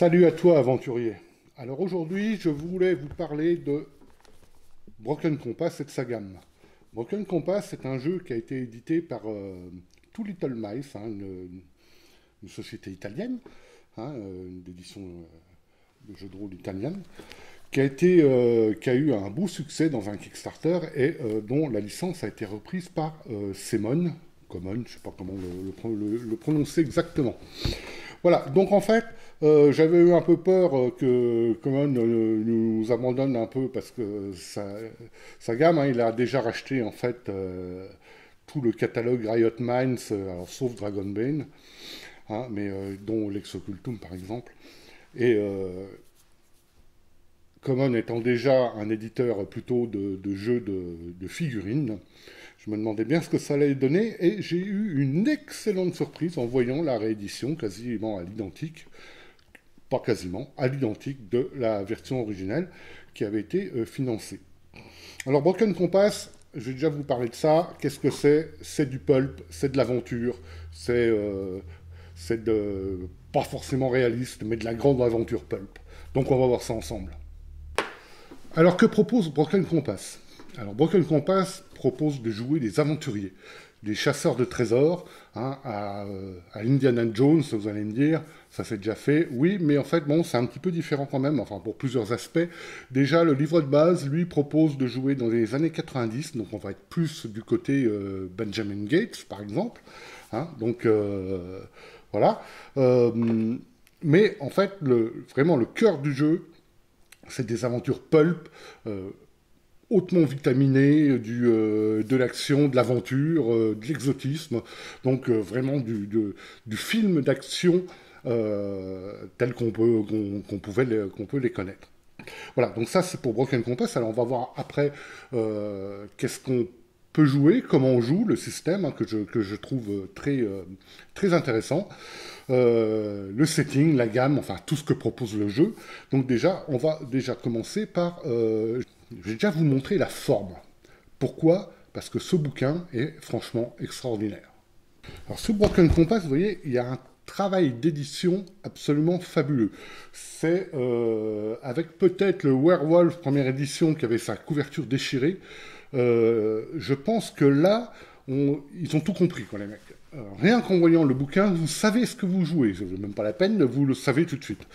Salut à toi, aventurier. Alors aujourd'hui, je voulais vous parler de Broken Compass et de sa gamme. Broken Compass est un jeu qui a été édité par Too Little Mice, une société italienne, une édition de jeux de rôle italienne, qui a eu un beau succès dans un Kickstarter et dont la licence a été reprise par Common, je ne sais pas comment le prononcer exactement. Voilà, donc en fait, j'avais eu un peu peur que Common nous abandonne un peu parce que sa gamme, il a déjà racheté en fait tout le catalogue Riot Minds, alors, sauf Dragonbane, mais dont Lex Occultum par exemple. Et Common étant déjà un éditeur plutôt de jeux de figurines, je me demandais bien ce que ça allait donner et j'ai eu une excellente surprise en voyant la réédition quasiment à l'identique, pas quasiment, à l'identique de la version originelle qui avait été financée. Alors Broken Compass, je vais déjà vous parler de ça. Qu'est-ce que c'est? C'est du pulp, c'est de l'aventure, c'est pas forcément réaliste, mais de la grande aventure pulp. Donc on va voir ça ensemble. Alors que propose Broken Compass? Alors Broken Compass propose de jouer des aventuriers, des chasseurs de trésors, à l'Indiana Jones, vous allez me dire, ça c'est déjà fait. Oui, mais en fait, bon, c'est un petit peu différent quand même, enfin pour plusieurs aspects. Déjà, le livre de base, lui, propose de jouer dans les années 90, donc on va être plus du côté Benjamin Gates, par exemple. Donc, voilà. Mais en fait, vraiment, le cœur du jeu, c'est des aventures pulp, hautement vitaminées, de l'action, de l'aventure, de l'exotisme, donc vraiment du film d'action tel qu'on peut les connaître. Voilà, donc ça c'est pour Broken Compass. Alors on va voir après qu'est-ce qu'on peut jouer, comment on joue, le système que je trouve très intéressant. Le setting, la gamme, enfin tout ce que propose le jeu. Donc déjà, on va déjà commencer par... je vais déjà vous montrer la forme. Pourquoi? Parce que ce bouquin est franchement extraordinaire. Alors sous Broken Compass, vous voyez, il y a un travail d'édition absolument fabuleux. C'est avec peut-être le Werewolf première édition qui avait sa couverture déchirée. Je pense que là, ils ont tout compris, quoi, les mecs. Alors, rien qu'en voyant le bouquin, vous savez ce que vous jouez. Ce n'est même pas la peine, vous le savez tout de suite.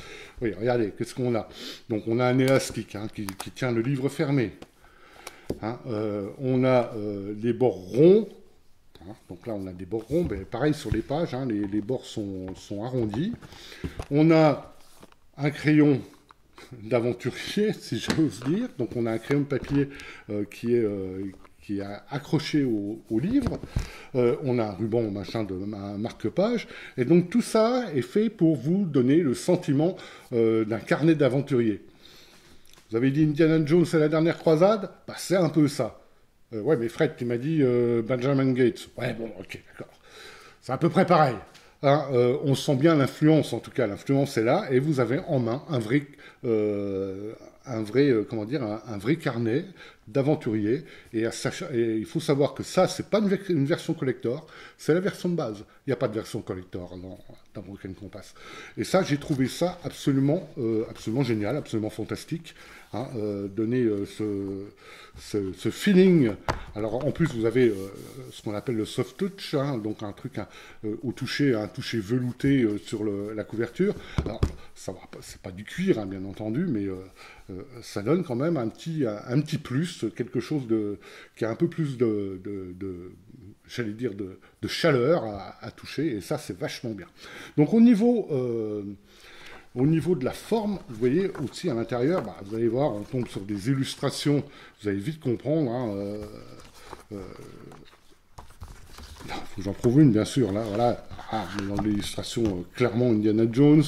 Oui, regardez, qu'est-ce qu'on a? Donc, on a un élastique qui tient le livre fermé. On a les bords ronds. Donc là, on a des bords ronds. Mais pareil sur les pages, les bords sont arrondis. On a un crayon d'aventurier, si j'ose dire. Donc, on a un crayon de papier qui est accroché au livre. On a un ruban, un marque-page. Et donc tout ça est fait pour vous donner le sentiment d'un carnet d'aventurier. Vous avez dit Indiana Jones et la dernière croisade? Bah, c'est un peu ça. Ouais, mais Fred, tu m'as dit Benjamin Gates. Ouais, bon, ok, d'accord. C'est à peu près pareil. On sent bien l'influence, en tout cas, l'influence est là, et vous avez en main un vrai carnet d'aventurier. Et il faut savoir que ça, c'est pas une version collector, c'est la version de base. Il n'y a pas de version collector dans Broken Compass. Et ça, j'ai trouvé ça absolument génial, absolument fantastique. Donner ce feeling. Alors en plus vous avez ce qu'on appelle le soft touch, donc un truc au toucher, un toucher velouté sur la couverture. Alors ça va, c'est pas du cuir bien entendu, mais ça donne quand même un petit plus, quelque chose qui a un peu plus j'allais dire de chaleur à toucher, et ça c'est vachement bien. Donc au niveau de la forme, vous voyez aussi à l'intérieur, vous allez voir, on tombe sur des illustrations, vous allez vite comprendre. Il faut que j'en prouve une, bien sûr. Là, voilà, dans l'illustration, clairement Indiana Jones.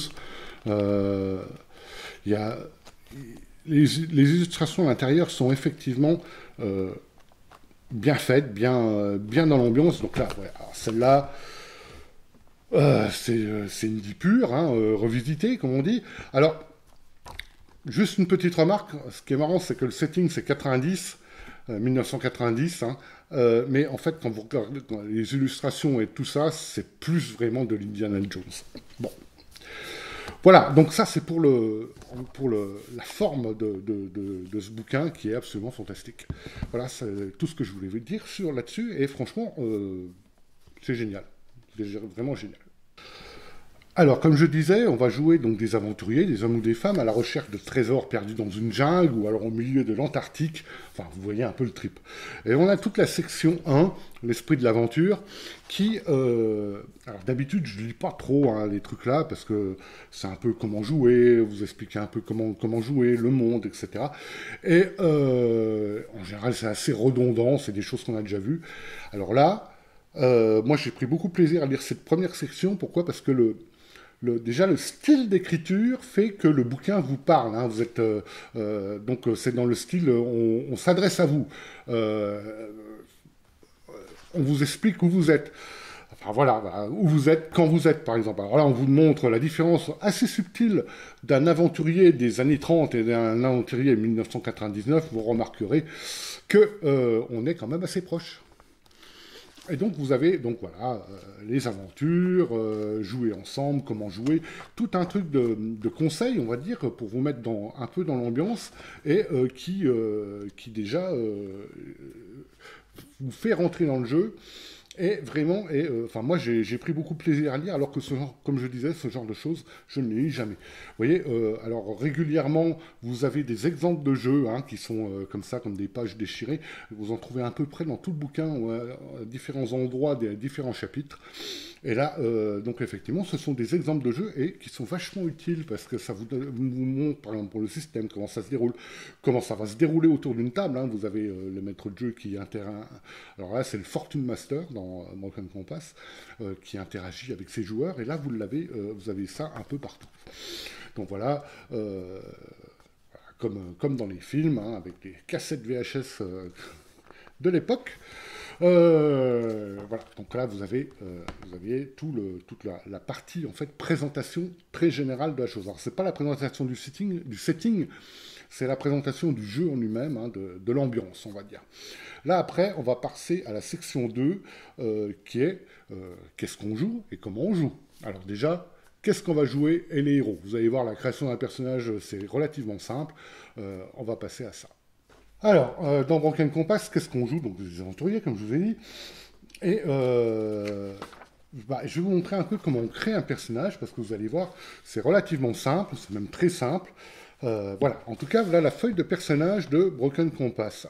Il y a les illustrations à l'intérieur sont effectivement bien faites, bien dans l'ambiance. Donc là, ouais, celle-là. C'est une vie pure, revisitée, comme on dit. Alors, juste une petite remarque. Ce qui est marrant, c'est que le setting, c'est 1990. Mais en fait, quand vous regardez les illustrations et tout ça, c'est plus vraiment de l'Indiana Jones. Bon. Voilà, donc ça c'est pour, la forme de ce bouquin qui est absolument fantastique. Voilà, c'est tout ce que je voulais vous dire là-dessus, et franchement, c'est génial. C'est vraiment génial. Alors, comme je disais, on va jouer donc des aventuriers, des hommes ou des femmes, à la recherche de trésors perdus dans une jungle ou alors au milieu de l'Antarctique. Enfin, vous voyez un peu le trip. Et on a toute la section 1, l'esprit de l'aventure, qui... alors d'habitude, je ne lis pas trop les trucs là, parce que c'est un peu comment jouer, vous expliquer un peu comment jouer, le monde, etc. Et en général, c'est assez redondant, c'est des choses qu'on a déjà vues. Alors là, moi j'ai pris beaucoup de plaisir à lire cette première section. Pourquoi? Parce que déjà, le style d'écriture fait que le bouquin vous parle. Hein. Vous êtes donc c'est dans le style, on s'adresse à vous. On vous explique où vous êtes. Enfin voilà, où vous êtes, quand vous êtes, par exemple. Alors là, on vous montre la différence assez subtile d'un aventurier des années 30 et d'un aventurier 1999. Vous remarquerez que on est quand même assez proche. Et donc vous avez les aventures, jouer ensemble, comment jouer, tout un truc de conseils, on va dire, pour vous mettre un peu dans l'ambiance et qui déjà vous fait rentrer dans le jeu. Et vraiment, enfin moi j'ai pris beaucoup de plaisir à lire, alors que comme je disais, ce genre de choses, je ne les lis jamais. Vous voyez, alors régulièrement, vous avez des exemples de jeux qui sont comme ça, comme des pages déchirées. Vous en trouvez à peu près dans tout le bouquin, à différents endroits, des différents chapitres. Et là, donc effectivement, ce sont des exemples de jeux et qui sont vachement utiles parce que ça vous montre, par exemple, pour le système, comment ça se déroule, comment ça va se dérouler autour d'une table. Hein. Vous avez le maître de jeu qui interagit. Alors là, c'est le Fortune Master dans Broken Compass qui interagit avec ses joueurs. Et là, vous avez ça un peu partout. Donc voilà. Comme dans les films, avec les cassettes VHS de l'époque. Voilà, donc là vous avez toute la partie en fait présentation très générale de la chose. Alors c'est pas la présentation du setting, c'est la présentation du jeu en lui-même, de l'ambiance, on va dire. Là après, on va passer à la section 2 qui est qu'est-ce qu'on joue et comment on joue. Alors déjà, qu'est-ce qu'on va jouer et les héros. Vous allez voir, la création d'un personnage, c'est relativement simple. On va passer à ça. Alors, dans Broken Compass, qu'est-ce qu'on joue? Donc des aventuriers, comme je vous ai dit. Et je vais vous montrer un peu comment on crée un personnage, parce que vous allez voir, c'est relativement simple, c'est même très simple. Voilà, en tout cas, voilà la feuille de personnage de Broken Compass.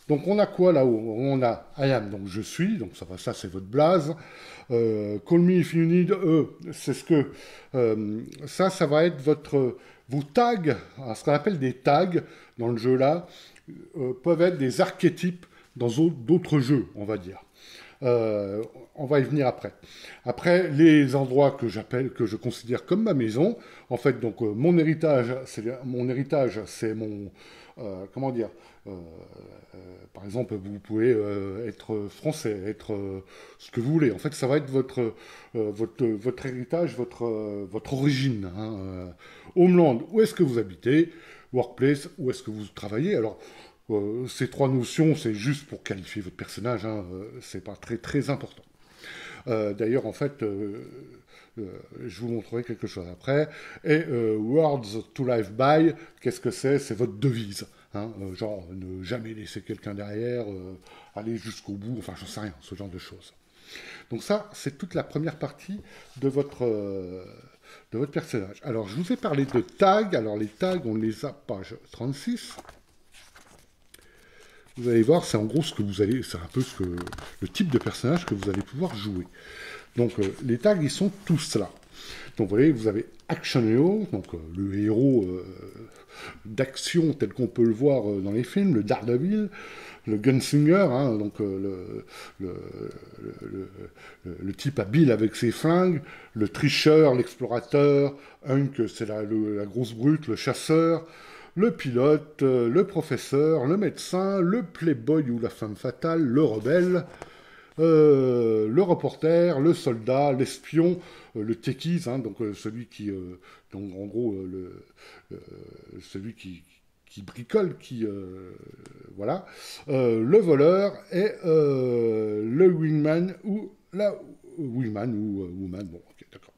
Donc on a quoi là-haut? On a I am, donc je suis, donc ça c'est votre blase. Call me if you need, c'est ce que... ça va être vos tags, ce qu'on appelle des tags dans le jeu là, peuvent être des archétypes dans d'autres jeux, on va dire. On va y venir après. Après, les endroits que je considère comme ma maison, en fait, donc mon héritage, c'est mon, comment dire, par exemple, vous pouvez être français, être ce que vous voulez. En fait, ça va être votre héritage, votre origine. Homeland, où est-ce que vous habitez? Workplace, où est-ce que vous travaillez? Alors, ces trois notions, c'est juste pour qualifier votre personnage, c'est pas très très important. D'ailleurs, en fait, je vous montrerai quelque chose après. Et Words to Live By, qu'est-ce que c'est? C'est votre devise. Genre, ne jamais laisser quelqu'un derrière, aller jusqu'au bout, enfin, j'en sais rien, ce genre de choses. Donc ça, c'est toute la première partie de votre personnage. Alors, je vous ai parlé de tags. Alors, les tags, on les a, page 36. Vous allez voir, c'est en gros c'est un peu le type de personnage que vous allez pouvoir jouer. Donc les tags, ils sont tous là. Donc vous voyez, vous avez Action Hero, donc le héros d'action tel qu'on peut le voir dans les films, le Daredevil, le Gunslinger, donc le type habile avec ses flingues, le tricheur, l'explorateur, Hunk, c'est la grosse brute, le chasseur, le pilote, le professeur, le médecin, le playboy ou la femme fatale, le rebelle, le reporter, le soldat, l'espion, le techies, donc celui qui, donc en gros, celui qui bricole, voilà, le voleur et le wingman ou la wingman ou woman, bon, ok, d'accord.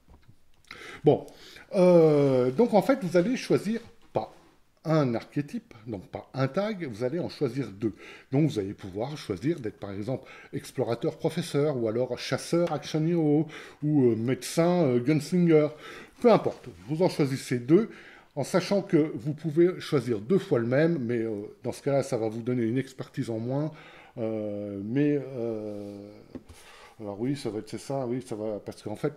Bon, donc en fait, vous allez choisir pas un archétype, donc pas un tag, vous allez en choisir deux. Donc vous allez pouvoir choisir d'être par exemple explorateur professeur, ou alors chasseur action hero, ou médecin gunslinger, peu importe. Vous en choisissez deux, en sachant que vous pouvez choisir deux fois le même, mais dans ce cas-là, ça va vous donner une expertise en moins. Mais alors oui, ça va être c'est ça, oui, ça va parce qu'en fait,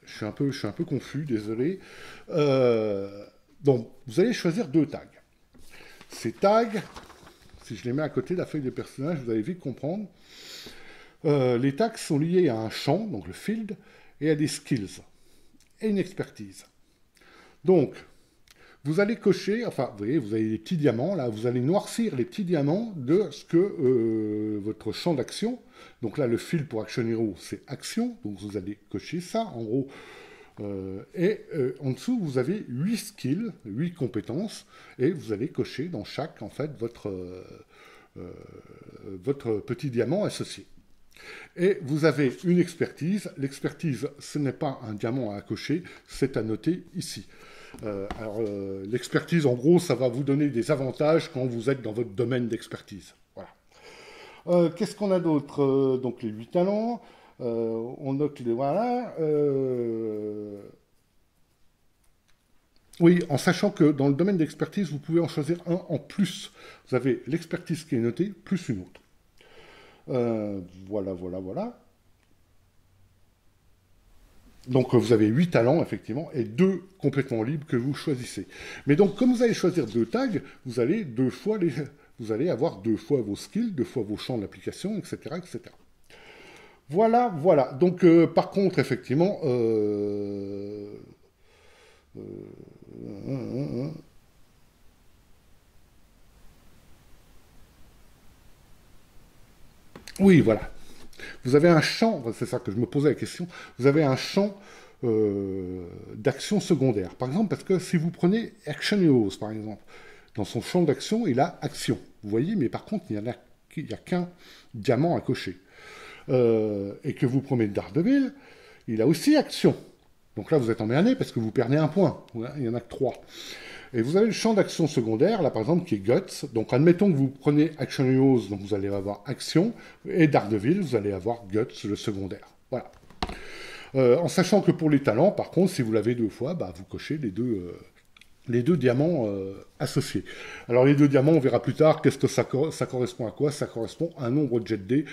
je suis un peu confus, désolé. Donc, vous allez choisir deux tags. Ces tags, si je les mets à côté de la feuille de personnage, vous allez vite comprendre. Les tags sont liés à un champ, donc le field, et à des skills, et une expertise. Donc, vous allez cocher, enfin, vous voyez, vous avez les petits diamants, là, vous allez noircir les petits diamants de ce que votre champ d'action, donc là, le fil pour Action Hero, c'est action, donc vous allez cocher ça, en gros, en dessous, vous avez 8 skills, 8 compétences, et vous allez cocher dans chaque, en fait, votre petit diamant associé. Et vous avez une expertise. L'expertise, ce n'est pas un diamant à cocher, c'est à noter ici. L'expertise, en gros, ça va vous donner des avantages quand vous êtes dans votre domaine d'expertise. Voilà. Qu'est-ce qu'on a d'autre donc les 8 talents. On note les... Voilà. Oui, en sachant que dans le domaine d'expertise, vous pouvez en choisir un en plus. Vous avez l'expertise qui est notée, plus une autre. Voilà. Donc vous avez 8 talents, effectivement, et 2 complètement libres que vous choisissez. Mais donc, comme vous allez choisir 2 tags, vous allez vous allez avoir 2 fois vos skills, 2 fois vos champs d'application, etc., etc. Voilà. Donc, par contre, effectivement, oui, voilà. Vous avez un champ, c'est ça que je me posais la question, vous avez un champ d'action secondaire. Par exemple, parce que si vous prenez Action Heroes, par exemple, dans son champ d'action, il a action. Vous voyez, mais par contre, il n'y a qu'un diamant à cocher. Et que vous prenez Daredevil, il a aussi action. Donc là, vous êtes emmerdé parce que vous perdez un point. Il n'y en a que 3. Et vous avez le champ d'action secondaire, là par exemple, qui est Guts. Donc admettons que vous prenez Action Heroes, donc vous allez avoir Action, et Daredevil, vous allez avoir Guts, le secondaire. Voilà. En sachant que pour les talents, par contre, si vous l'avez 2 fois, bah, vous cochez les deux diamants associés. Alors les 2 diamants, on verra plus tard, qu'est-ce que ça correspond à quoi? Ça correspond à un nombre de jet dés.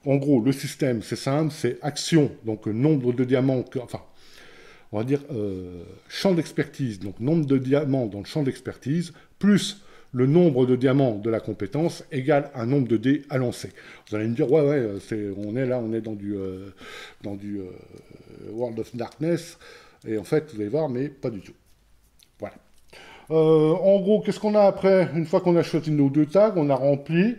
En gros, le système, c'est simple, c'est action, donc nombre de diamants, on va dire champ d'expertise, donc nombre de diamants dans le champ d'expertise, plus le nombre de diamants de la compétence égale un nombre de dés à lancer. Vous allez me dire, on est dans du World of Darkness, et en fait, vous allez voir, mais pas du tout. Voilà. En gros, qu'est-ce qu'on a après? Une fois qu'on a choisi nos 2 tags, on a rempli,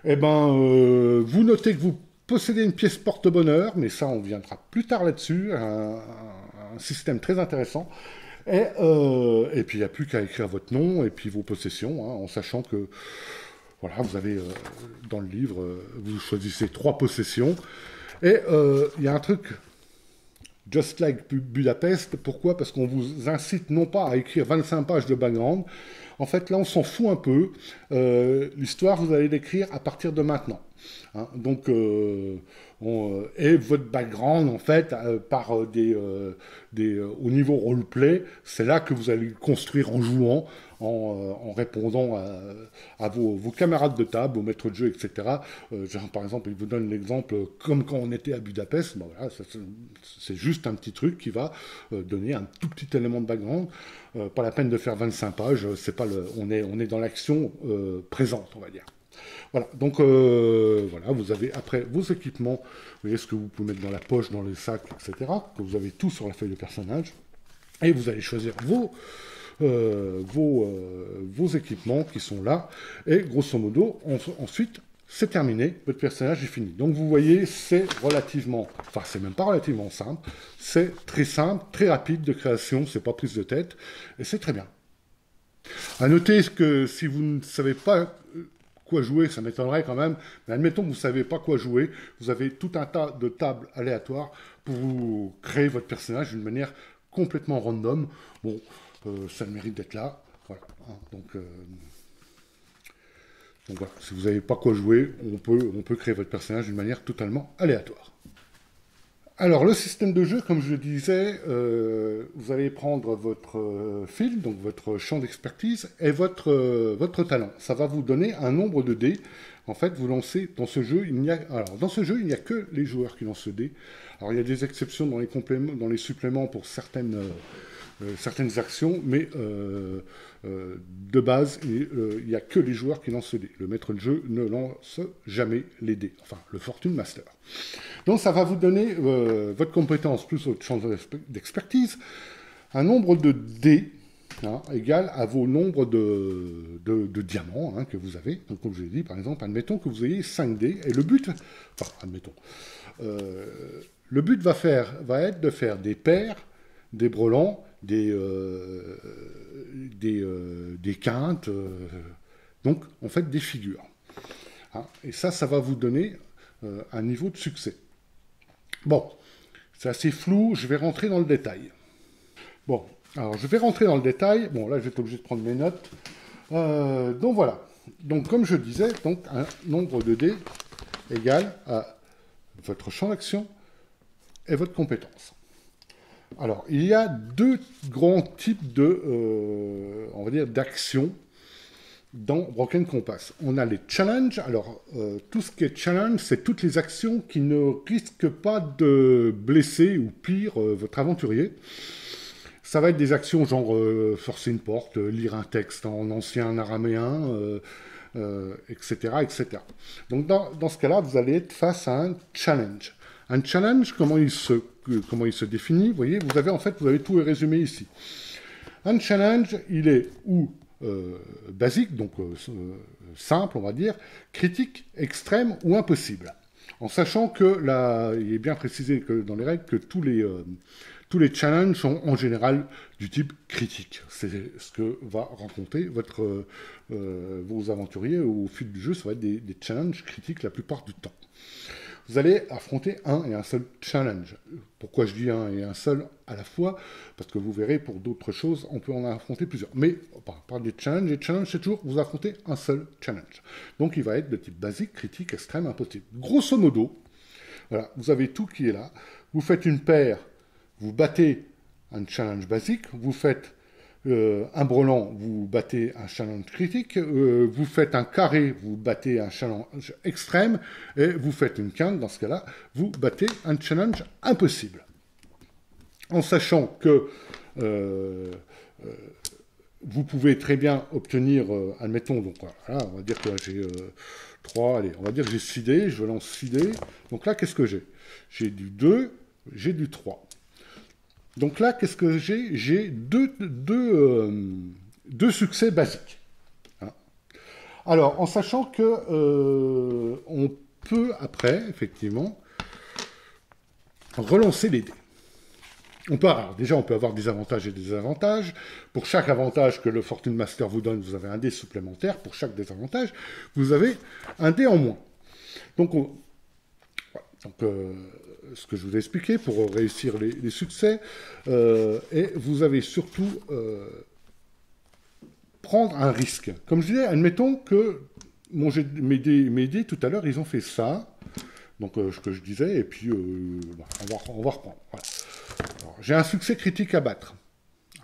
vous notez que vous possédez une pièce porte-bonheur, mais ça, on viendra plus tard là-dessus, un système très intéressant. Et puis, il n'y a plus qu'à écrire votre nom et puis vos possessions, en sachant que, voilà, vous avez, dans le livre, vous choisissez 3 possessions. Et il y a un truc, Just Like Budapest, pourquoi? Parce qu'on vous incite non pas à écrire 25 pages de background. En fait, là, on s'en fout un peu. L'histoire, vous allez l'écrire à partir de maintenant. Donc, et votre background, en fait, au niveau roleplay, c'est là que vous allez le construire en jouant, en répondant à vos camarades de table, aux maîtres de jeu, etc. Par exemple, il vous donne l'exemple, comme quand on était à Budapest, voilà, c'est juste un petit truc qui va donner un tout petit élément de background. Pas la peine de faire 25 pages, on est dans l'action présente, on va dire. Voilà, donc voilà, vous avez après vos équipements, vous voyez ce que vous pouvez mettre dans la poche, dans les sacs, etc., que vous avez tout sur la feuille de personnage, et vous allez choisir vos équipements qui sont là, et grosso modo, ensuite, c'est terminé, votre personnage est fini. Donc vous voyez, c'est même pas relativement simple, c'est très simple, très rapide de création, c'est pas prise de tête, et c'est très bien. À noter que si vous ne savez pas quoi jouer, ça m'étonnerait quand même, mais admettons que vous ne savez pas quoi jouer, vous avez tout un tas de tables aléatoires pour vous créer votre personnage d'une manière complètement random. Bon, ça le mérite d'être là. Voilà. Hein, donc voilà, si vous n'avez pas quoi jouer, on peut créer votre personnage d'une manière totalement aléatoire. Alors, le système de jeu, comme je le disais, vous allez prendre votre fil, donc votre champ d'expertise, et votre talent. Ça va vous donner un nombre de dés. En fait, vous lancez dans ce jeu, il n'y a que les joueurs qui lancent ce dé. Alors, il y a des exceptions dans les suppléments pour certaines actions, mais de base, il n'y a que les joueurs qui lancent ce dé. Le maître de jeu ne lance jamais les dés, enfin, le Fortune Master. Donc, ça va vous donner votre compétence plus votre champ d'expertise, un nombre de dés égal à vos nombres de diamants que vous avez. Donc, comme je l'ai dit, par exemple, admettons que vous ayez 5 dés, et le but, le but va être de faire des paires, des brelans, des quintes, donc en fait des figures. Hein, et ça va vous donner un niveau de succès. Bon, c'est assez flou, je vais rentrer dans le détail. Bon, alors je vais rentrer dans le détail. Bon, là, je vais être obligé de prendre mes notes. Donc voilà. Donc, comme je disais, donc un nombre de dés égal à votre champ d'action et votre compétence. Alors, il y a deux grands types on va dire, d'actions dans Broken Compass. On a les challenges. Alors, tout ce qui est challenge, c'est toutes les actions qui ne risquent pas de blesser ou pire votre aventurier. Ça va être des actions genre forcer une porte, lire un texte en ancien araméen, etc., etc. Donc, dans ce cas-là, vous allez être face à un challenge. Un challenge, comment il se définit? Vous voyez, vous avez tout résumé ici. Un challenge, il est ou basique, donc simple, on va dire, critique, extrême ou impossible. En sachant que là, il est bien précisé que dans les règles que tous les challenges sont en général du type critique. C'est ce que va rencontrer vos aventuriers au fil du jeu. Ça va être des challenges critiques la plupart du temps. Vous allez affronter un et un seul challenge. Pourquoi je dis un et un seul à la fois? Parce que vous verrez, pour d'autres choses, on peut en affronter plusieurs. Mais par rapport des challenges, les challenges, c'est toujours vous affrontez un seul challenge. Donc il va être de type basique, critique, extrême, impossible. Grosso modo, voilà, vous avez tout qui est là. Vous faites une paire, vous battez un challenge basique, vous faites un brelan, vous battez un challenge critique, vous faites un carré, vous battez un challenge extrême, et vous faites une quinte, dans ce cas-là, vous battez un challenge impossible. En sachant que vous pouvez très bien obtenir, admettons, donc voilà, on va dire que j'ai 3, allez, on va dire que j'ai 6 dés, je lance 6 dés, donc là, qu'est-ce que j'ai? J'ai du 2, j'ai du 3. Donc là, qu'est-ce que j'ai? J'ai deux succès basiques. Hein. Alors, en sachant que on peut, après, effectivement, relancer les dés. Déjà, on peut avoir des avantages et des désavantages. Pour chaque avantage que le Fortune Master vous donne, vous avez un dé supplémentaire. Pour chaque désavantage, vous avez un dé en moins. Donc, ce que je vous ai expliqué pour réussir les succès, et vous avez surtout prendre un risque. Comme je disais, admettons que mes dés tout à l'heure, ils ont fait ça, donc ce que je disais, et puis on va reprendre. Voilà. J'ai un succès critique à battre.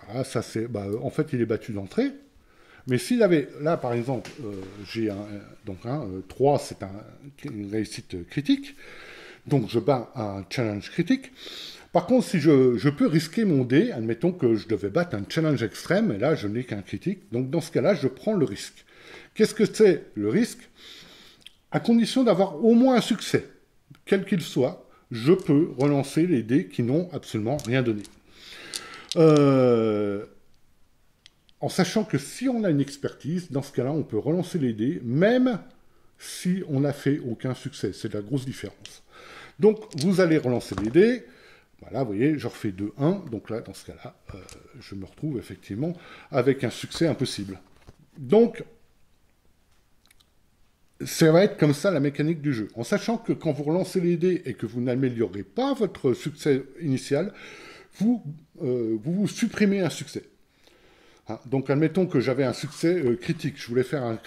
Ah, ça c'est, en fait, il est battu d'entrée. Mais s'il avait, là par exemple, j'ai 3, c'est une réussite critique. Donc, je bats un challenge critique. Par contre, si je peux risquer mon dé, admettons que je devais battre un challenge extrême, et là, je n'ai qu'un critique. Donc, dans ce cas-là, je prends le risque. Qu'est-ce que c'est le risque? À condition d'avoir au moins un succès, quel qu'il soit, je peux relancer les dés qui n'ont absolument rien donné. En sachant que si on a une expertise, dans ce cas-là, on peut relancer les dés, même si on n'a fait aucun succès. C'est la grosse différence. Donc, vous allez relancer les dés. Voilà, vous voyez, je refais 2, 1. Donc là, dans ce cas-là, je me retrouve effectivement avec un succès impossible. Donc, ça va être comme ça la mécanique du jeu. En sachant que quand vous relancez les dés et que vous n'améliorez pas votre succès initial, vous supprimez un succès. Hein, donc, admettons que j'avais un succès critique. Je voulais faire alors,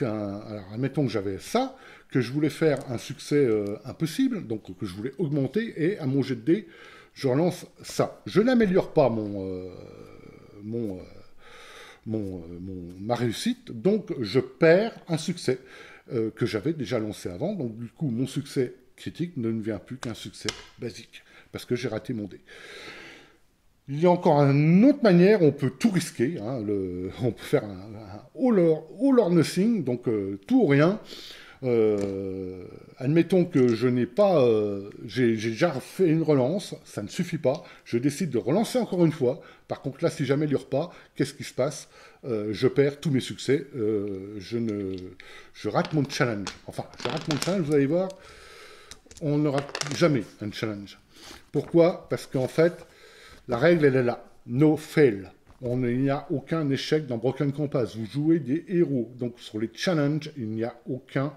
admettons que j'avais ça, que je voulais faire un succès impossible, donc que je voulais augmenter, et à mon jet de dés, je relance ça. Je n'améliore pas ma réussite, donc je perds un succès que j'avais déjà lancé avant. Donc, du coup, mon succès critique ne devient plus qu'un succès basique, parce que j'ai raté mon dé. Il y a encore une autre manière, on peut tout risquer, hein, on peut faire un all or nothing, donc tout ou rien. Admettons que je n'ai pas, j'ai déjà fait une relance, ça ne suffit pas, je décide de relancer encore une fois. Par contre là, si j'améliore pas, qu'est-ce qui se passe? Je perds tous mes succès, je rate mon challenge. Enfin, je rate mon challenge, vous allez voir, on ne rate jamais un challenge. Pourquoi? Parce qu'en fait, la règle, elle est là. No fail. Il n'y a aucun échec dans Broken Compass. Vous jouez des héros. Donc, sur les challenges, il n'y a aucun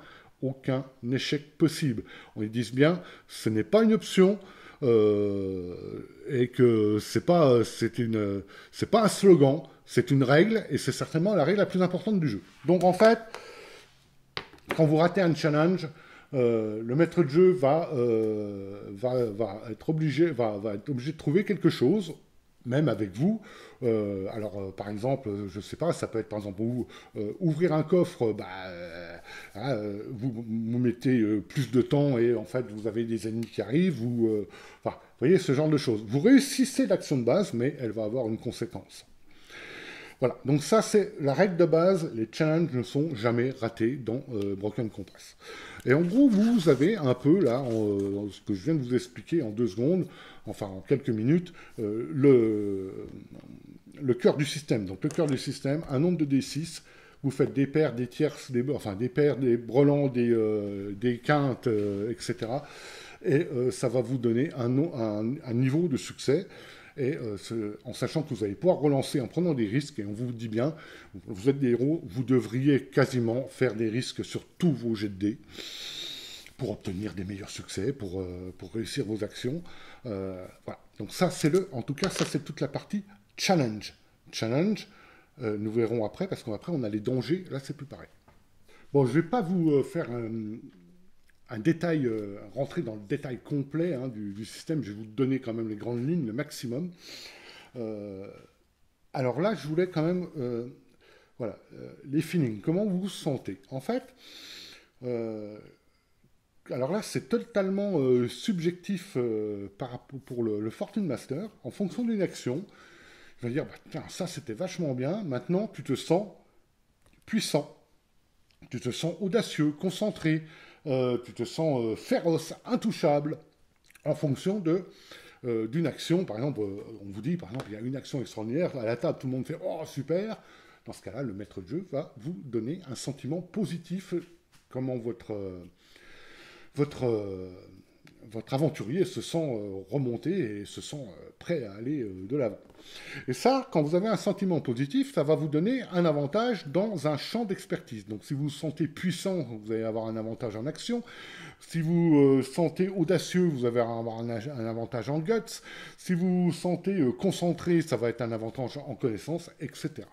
échec possible. On y dit bien, ce n'est pas une option et que c'est pas un slogan, c'est une règle et c'est certainement la règle la plus importante du jeu. Donc, en fait, quand vous ratez un challenge, le maître de jeu va être obligé de trouver quelque chose, même avec vous. Par exemple, je ne sais pas, ça peut être par exemple vous ouvrir un coffre, vous mettez plus de temps et en fait vous avez des ennemis qui arrivent. Vous voyez ce genre de choses. Vous réussissez l'action de base, mais elle va avoir une conséquence. Voilà, donc ça c'est la règle de base, les challenges ne sont jamais ratés dans Broken Compass. Et en gros, vous avez un peu, là, ce que je viens de vous expliquer en 2 secondes, enfin en quelques minutes, le cœur du système. Donc le cœur du système, un nombre de D6, vous faites des paires, des tierces, des paires, des brelans, des quintes, etc. Et ça va vous donner un niveau de succès. Et en sachant que vous allez pouvoir relancer en prenant des risques, et on vous dit bien, vous êtes des héros, vous devriez quasiment faire des risques sur tous vos jets de dés pour obtenir des meilleurs succès, pour réussir vos actions. Voilà. Donc ça, en tout cas, ça c'est toute la partie challenge. Challenge, nous verrons après, parce qu'après on a les dangers, là c'est plus pareil. Bon, je ne vais pas vous faire un détail, rentrer dans le détail complet du système, je vais vous donner quand même les grandes lignes, le maximum. Alors là, je voulais quand même, les feelings, comment vous vous sentez. En fait, alors là, c'est totalement subjectif pour le Fortune Master, en fonction d'une action. Je vais dire, tiens, ça c'était vachement bien, maintenant tu te sens puissant, tu te sens audacieux, concentré, tu te sens féroce, intouchable, en fonction d'une action. Par exemple, on vous dit, par exemple, il y a une action extraordinaire, à la table, tout le monde fait « Oh, super !» Dans ce cas-là, le maître de jeu va vous donner un sentiment positif, comment votre aventurier se sent remonté et se sent prêt à aller de l'avant. Et ça, quand vous avez un sentiment positif, ça va vous donner un avantage dans un champ d'expertise. Donc si vous vous sentez puissant, vous allez avoir un avantage en action. Si vous vous sentez audacieux, vous allez avoir un avantage en guts. Si vous vous sentez concentré, ça va être un avantage en connaissance, etc.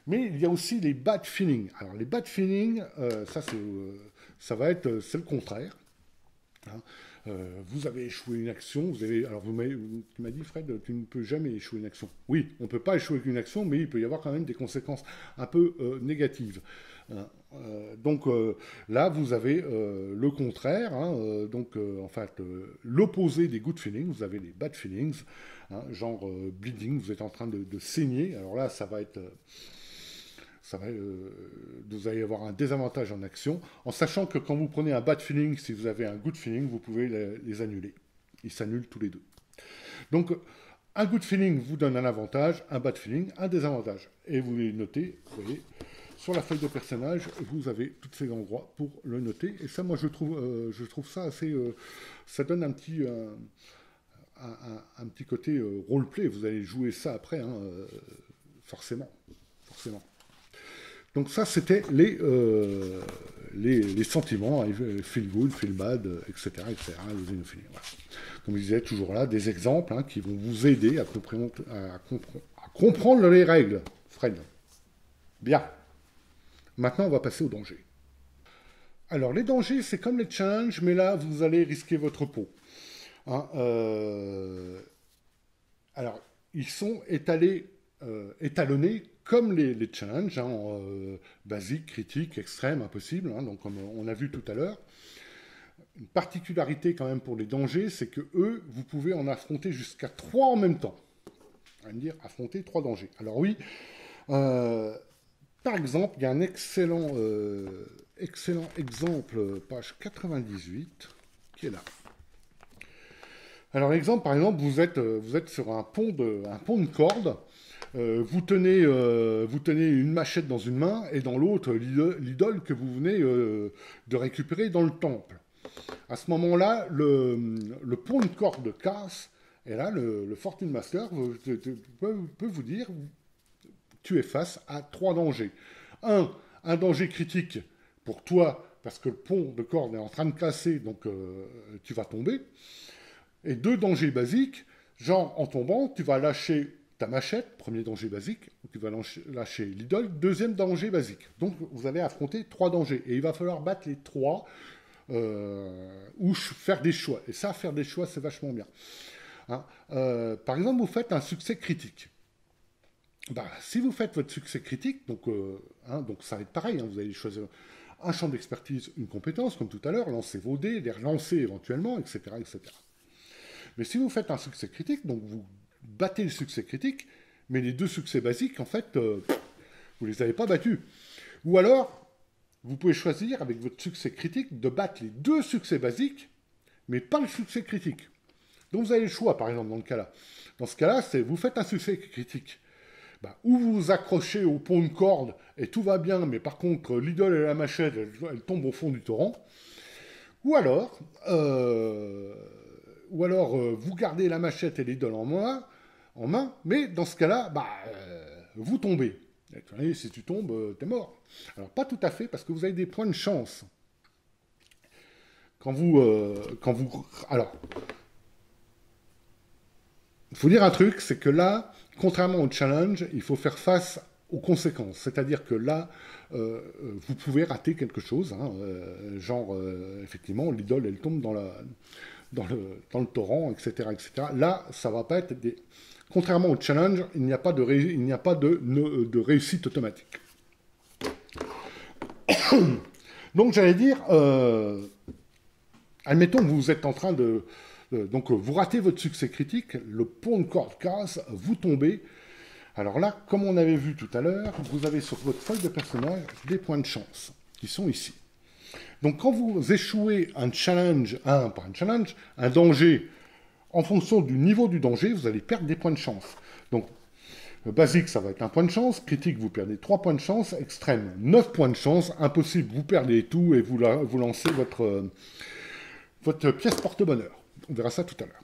Mais il y a aussi les bad feelings. Alors les bad feelings, c'est le contraire. Hein. Vous avez échoué une action, tu m'as dit, Fred, tu ne peux jamais échouer une action. Oui, on ne peut pas échouer une action, mais il peut y avoir quand même des conséquences un peu négatives. Donc là, vous avez le contraire, en fait, l'opposé des good feelings, vous avez les bad feelings, genre bleeding, vous êtes en train de saigner, alors là, ça va être... vous allez avoir un désavantage en action, en sachant que quand vous prenez un bad feeling, si vous avez un good feeling, vous pouvez les annuler. Ils s'annulent tous les deux. Donc, un good feeling vous donne un avantage, un bad feeling, un désavantage. Et vous les notez, vous voyez, sur la feuille de personnage, vous avez tous ces endroits pour le noter. Et ça, moi, je trouve ça assez... ça donne un petit côté roleplay. Vous allez jouer ça après, forcément. Donc ça, c'était les sentiments, feel good, feel bad, etc. Voilà. Comme je disais, toujours là, des exemples qui vont vous aider à comprendre les règles. Fred. Bien. Maintenant, on va passer aux dangers. Alors, les dangers, c'est comme les challenges, mais là, vous allez risquer votre peau. Alors, ils sont étalonnés comme les challenges, basique, critique, extrême, impossible, donc comme on a vu tout à l'heure. Une particularité quand même pour les dangers, c'est que eux, vous pouvez en affronter jusqu'à 3 en même temps. On va me dire, affronter 3 dangers. Alors oui, par exemple, il y a un excellent exemple, page 98, qui est là. Alors l'exemple, par exemple, vous êtes sur un pont de corde, vous tenez une machette dans une main et dans l'autre l'idole que vous venez de récupérer dans le temple. À ce moment-là, le pont de corde casse, et là, le Fortune Master peut vous dire, tu es face à 3 dangers. Un danger critique pour toi, parce que le pont de corde est en train de casser, donc tu vas tomber. Et 2 dangers basiques, genre en tombant, tu vas lâcher ta machette, premier danger basique, tu vas lâcher l'idole, deuxième danger basique. Donc vous allez affronter 3 dangers, et il va falloir battre les 3, ou faire des choix. Et ça, faire des choix, c'est vachement bien. Par exemple, vous faites un succès critique. Si vous faites votre succès critique, donc ça va être pareil, vous allez choisir un champ d'expertise, une compétence, comme tout à l'heure, lancer vos dés, les relancer éventuellement, etc., etc. Mais si vous faites un succès critique, donc vous battez le succès critique, mais les 2 succès basiques, en fait, vous ne les avez pas battus. Ou alors, vous pouvez choisir, avec votre succès critique, de battre les 2 succès basiques, mais pas le succès critique. Donc vous avez le choix, par exemple, dans le cas-là. Dans ce cas-là, vous faites un succès critique. Ou vous vous accrochez au pont de corde, et tout va bien, mais par contre, l'idole et la machette, elles tombent au fond du torrent. Ou alors, vous gardez la machette et l'idole en main, mais dans ce cas-là, vous tombez. Et si tu tombes, t'es mort. Alors, pas tout à fait, parce que vous avez des points de chance. Alors, il faut dire un truc, c'est que là, contrairement au challenge, il faut faire face aux conséquences. C'est-à-dire que là, vous pouvez rater quelque chose, effectivement, l'idole, elle tombe dans le torrent, etc., etc. Là, ça va pas être des... Contrairement au challenge, il n'y a pas de réussite automatique. Donc, j'allais dire, admettons que vous êtes en train de... donc, vous ratez votre succès critique, le pont de corde casse, vous tombez. Alors là, comme on avait vu tout à l'heure, vous avez sur votre feuille de personnage des points de chance, qui sont ici. Donc, quand vous échouez un danger, en fonction du niveau du danger, vous allez perdre des points de chance. Donc, basique, ça va être 1 point de chance. Critique, vous perdez 3 points de chance. Extrême, 9 points de chance. Impossible, vous perdez tout et vous lancez votre pièce porte-bonheur. On verra ça tout à l'heure.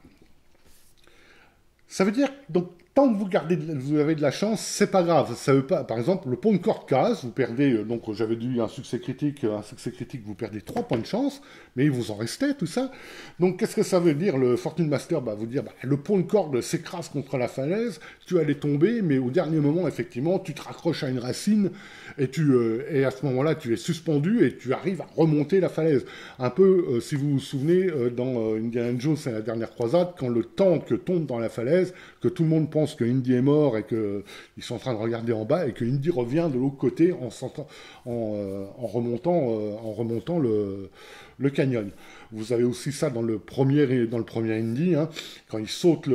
Ça veut dire, donc, tant que vous avez de la chance, c'est pas grave. Ça veut pas, par exemple, le pont de corde casse, vous perdez, donc j'avais dit un succès critique, vous perdez 3 points de chance, mais il vous en restait, tout ça. Donc, qu'est-ce que ça veut dire? Le Fortune Master va vous dire, le pont de corde s'écrase contre la falaise, tu allais tomber, mais au dernier moment, effectivement, tu te raccroches à une racine, et à ce moment-là, tu es suspendu, et tu arrives à remonter la falaise. Un peu, si vous vous souvenez, dans Indiana Jones et la dernière croisade, quand le tank tombe dans la falaise, que tout le monde pense que Indy est mort et qu'ils sont en train de regarder en bas et que Indy revient de l'autre côté en remontant le canyon. Vous avez aussi ça dans le premier Indy, quand il saute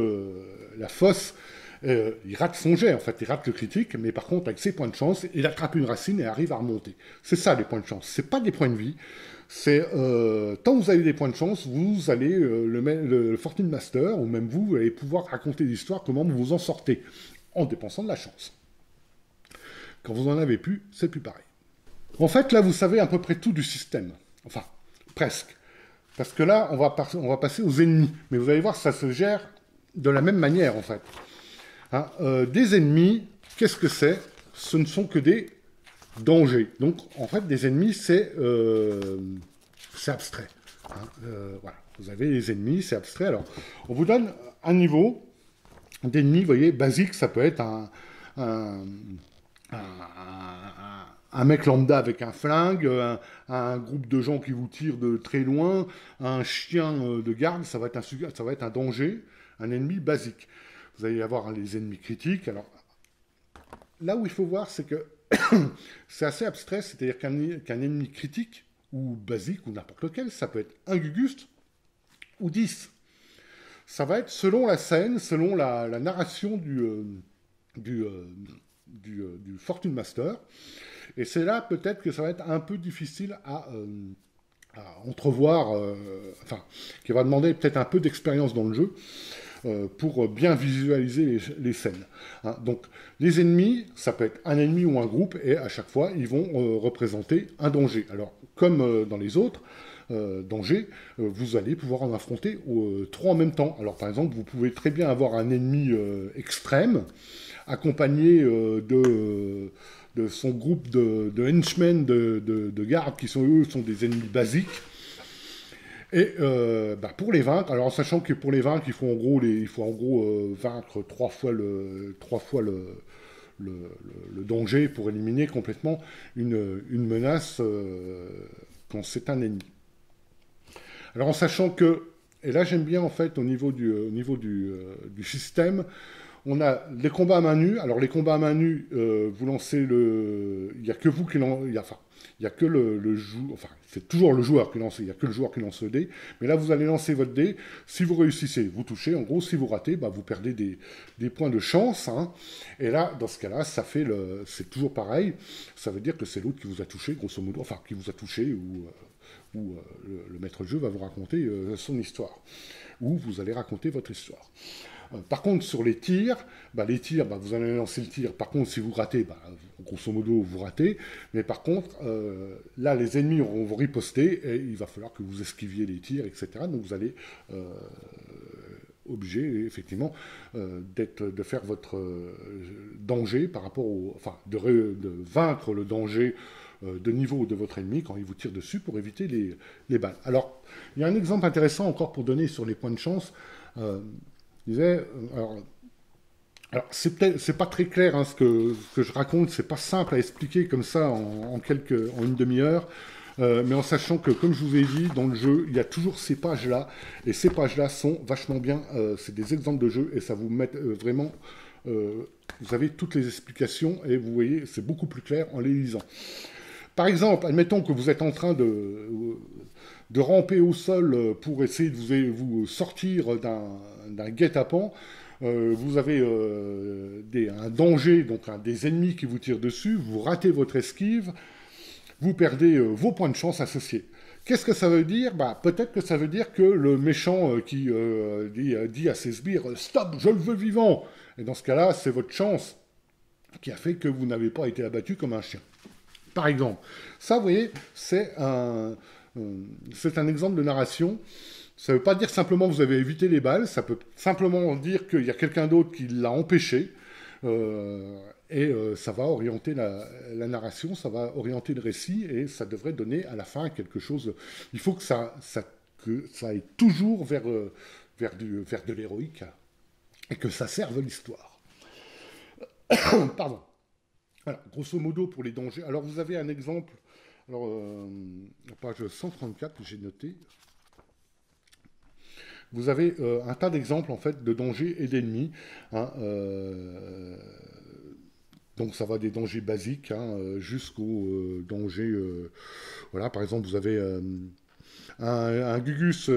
la fosse, il rate son jet, en fait, il rate le critique, mais par contre, avec ses points de chance, il attrape une racine et arrive à remonter. C'est ça, les points de chance. C'est pas des points de vie. C'est tant que vous avez des points de chance, vous allez, le Fortune Master, ou même vous allez pouvoir raconter l'histoire, comment vous vous en sortez, en dépensant de la chance. Quand vous en avez plus, c'est plus pareil. En fait, là, vous savez à peu près tout du système. Enfin, presque. Parce que là, on va passer aux ennemis. Mais vous allez voir, ça se gère de la même manière, en fait. Des ennemis, qu'est-ce que c'est? Ce ne sont que des danger. Donc, en fait, des ennemis, c'est abstrait. Hein. Voilà. Vous avez les ennemis, c'est abstrait. Alors, on vous donne un niveau d'ennemis, vous voyez, basique, ça peut être un, un mec lambda avec un flingue, un groupe de gens qui vous tirent de très loin, un chien de garde, ça va être un danger, un ennemi basique. Vous allez avoir les ennemis critiques. Alors, là où il faut voir, c'est que c'est assez abstrait, c'est-à-dire qu'un ennemi critique, ou basique, ou n'importe lequel, ça peut être un Guguste, ou 10. Ça va être selon la scène, selon la narration du Fortune Master. Et c'est là peut-être que ça va être un peu difficile à entrevoir, enfin, qui va demander peut-être un peu d'expérience dans le jeu pour bien visualiser les scènes. Hein. Donc, les ennemis, ça peut être un ennemi ou un groupe, et à chaque fois, ils vont représenter un danger. Alors, comme dans les autres dangers, vous allez pouvoir en affronter 3 en même temps. Alors, par exemple, vous pouvez très bien avoir un ennemi extrême, accompagné de son groupe de henchmen, de gardes, qui sont eux sont des ennemis basiques. Et pour les vaincre, alors en sachant que pour les vaincre, il faut en gros vaincre 3 fois le danger pour éliminer complètement une menace quand c'est un ennemi. Alors en sachant que, et là j'aime bien en fait au niveau du système, on a les combats à main nue. Alors les combats à main nue, vous lancez le... Il n'y a que vous qui lancez... Il n'y a que le joueur... Enfin, c'est toujours le joueur qui lance, il n'y a que le joueur qui lance le dé. Mais là, vous allez lancer votre dé. Si vous réussissez, vous touchez. En gros, si vous ratez, vous perdez des points de chance. Hein. Et là, dans ce cas-là, c'est toujours pareil. Ça veut dire que c'est l'autre qui vous a touché, grosso modo. Enfin, qui vous a touché, ou le maître de jeu va vous raconter son histoire. Ou vous allez raconter votre histoire. Par contre, sur les tirs, vous allez lancer le tir. Par contre, si vous ratez, grosso modo, vous ratez. Mais par contre, là, les ennemis vont riposter et il va falloir que vous esquiviez les tirs, etc. Donc, vous allez obligé, effectivement, de faire votre danger par rapport de vaincre le danger de niveau de votre ennemi quand il vous tire dessus pour éviter les balles. Alors, il y a un exemple intéressant encore pour donner sur les points de chance. Alors c'est pas très clair hein, ce que je raconte, c'est pas simple à expliquer comme ça en une demi-heure, mais en sachant que, comme je vous ai dit, dans le jeu, il y a toujours ces pages-là, et ces pages-là sont vachement bien, c'est des exemples de jeu, et ça vous met vraiment, vous avez toutes les explications, et vous voyez, c'est beaucoup plus clair en les lisant. Par exemple, admettons que vous êtes en train de ramper au sol pour essayer de vous sortir d'un guet-apens. Vous avez un danger, donc des ennemis qui vous tirent dessus, vous ratez votre esquive, vous perdez vos points de chance associés. Qu'est-ce que ça veut dire ? Peut-être que ça veut dire que le méchant qui dit à ses sbires « Stop, je le veux vivant !» Et dans ce cas-là, c'est votre chance qui a fait que vous n'avez pas été abattu comme un chien. Par exemple, ça, vous voyez, c'est un exemple de narration. Ça ne veut pas dire simplement que vous avez évité les balles, ça peut simplement dire qu'il y a quelqu'un d'autre qui l'a empêché, et ça va orienter la narration, ça va orienter le récit, et ça devrait donner à la fin quelque chose. Il faut que ça aille toujours vers de l'héroïque, et que ça serve l'histoire. Pardon. Voilà, grosso modo pour les dangers. Alors vous avez un exemple, la page 134 que j'ai noté. Vous avez un tas d'exemples en fait de dangers et d'ennemis. Hein, donc ça va des dangers basiques jusqu'aux dangers. Voilà, par exemple vous avez un Gugus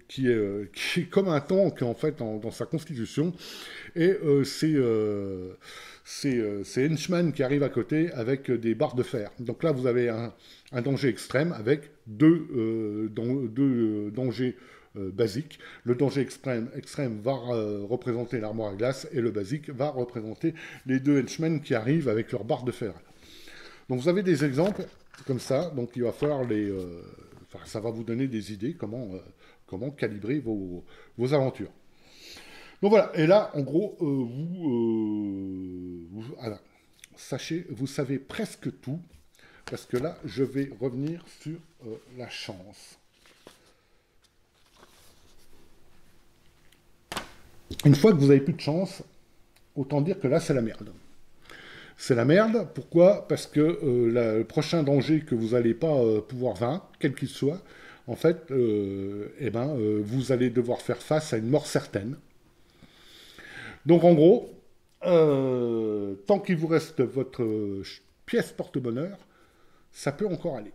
qui est comme un tank en fait dans sa constitution, et c'est Henchman qui arrive à côté avec des barres de fer. Donc là, vous avez un danger extrême avec deux dangers basiques. Le danger extrême va représenter l'armoire à glace, et le basique va représenter les deux Henchmen qui arrivent avec leurs barres de fer. Donc vous avez des exemples comme ça, donc il va falloir ça va vous donner des idées comment calibrer vos aventures. Donc voilà, et là, en gros, sachez, vous savez presque tout, parce que là, je vais revenir sur la chance. Une fois que vous avez plus de chance, autant dire que là, c'est la merde. C'est la merde, pourquoi? Parce que le prochain danger que vous n'allez pas pouvoir vaincre, quel qu'il soit, en fait, vous allez devoir faire face à une mort certaine. Donc en gros, tant qu'il vous reste votre pièce porte-bonheur, ça peut encore aller.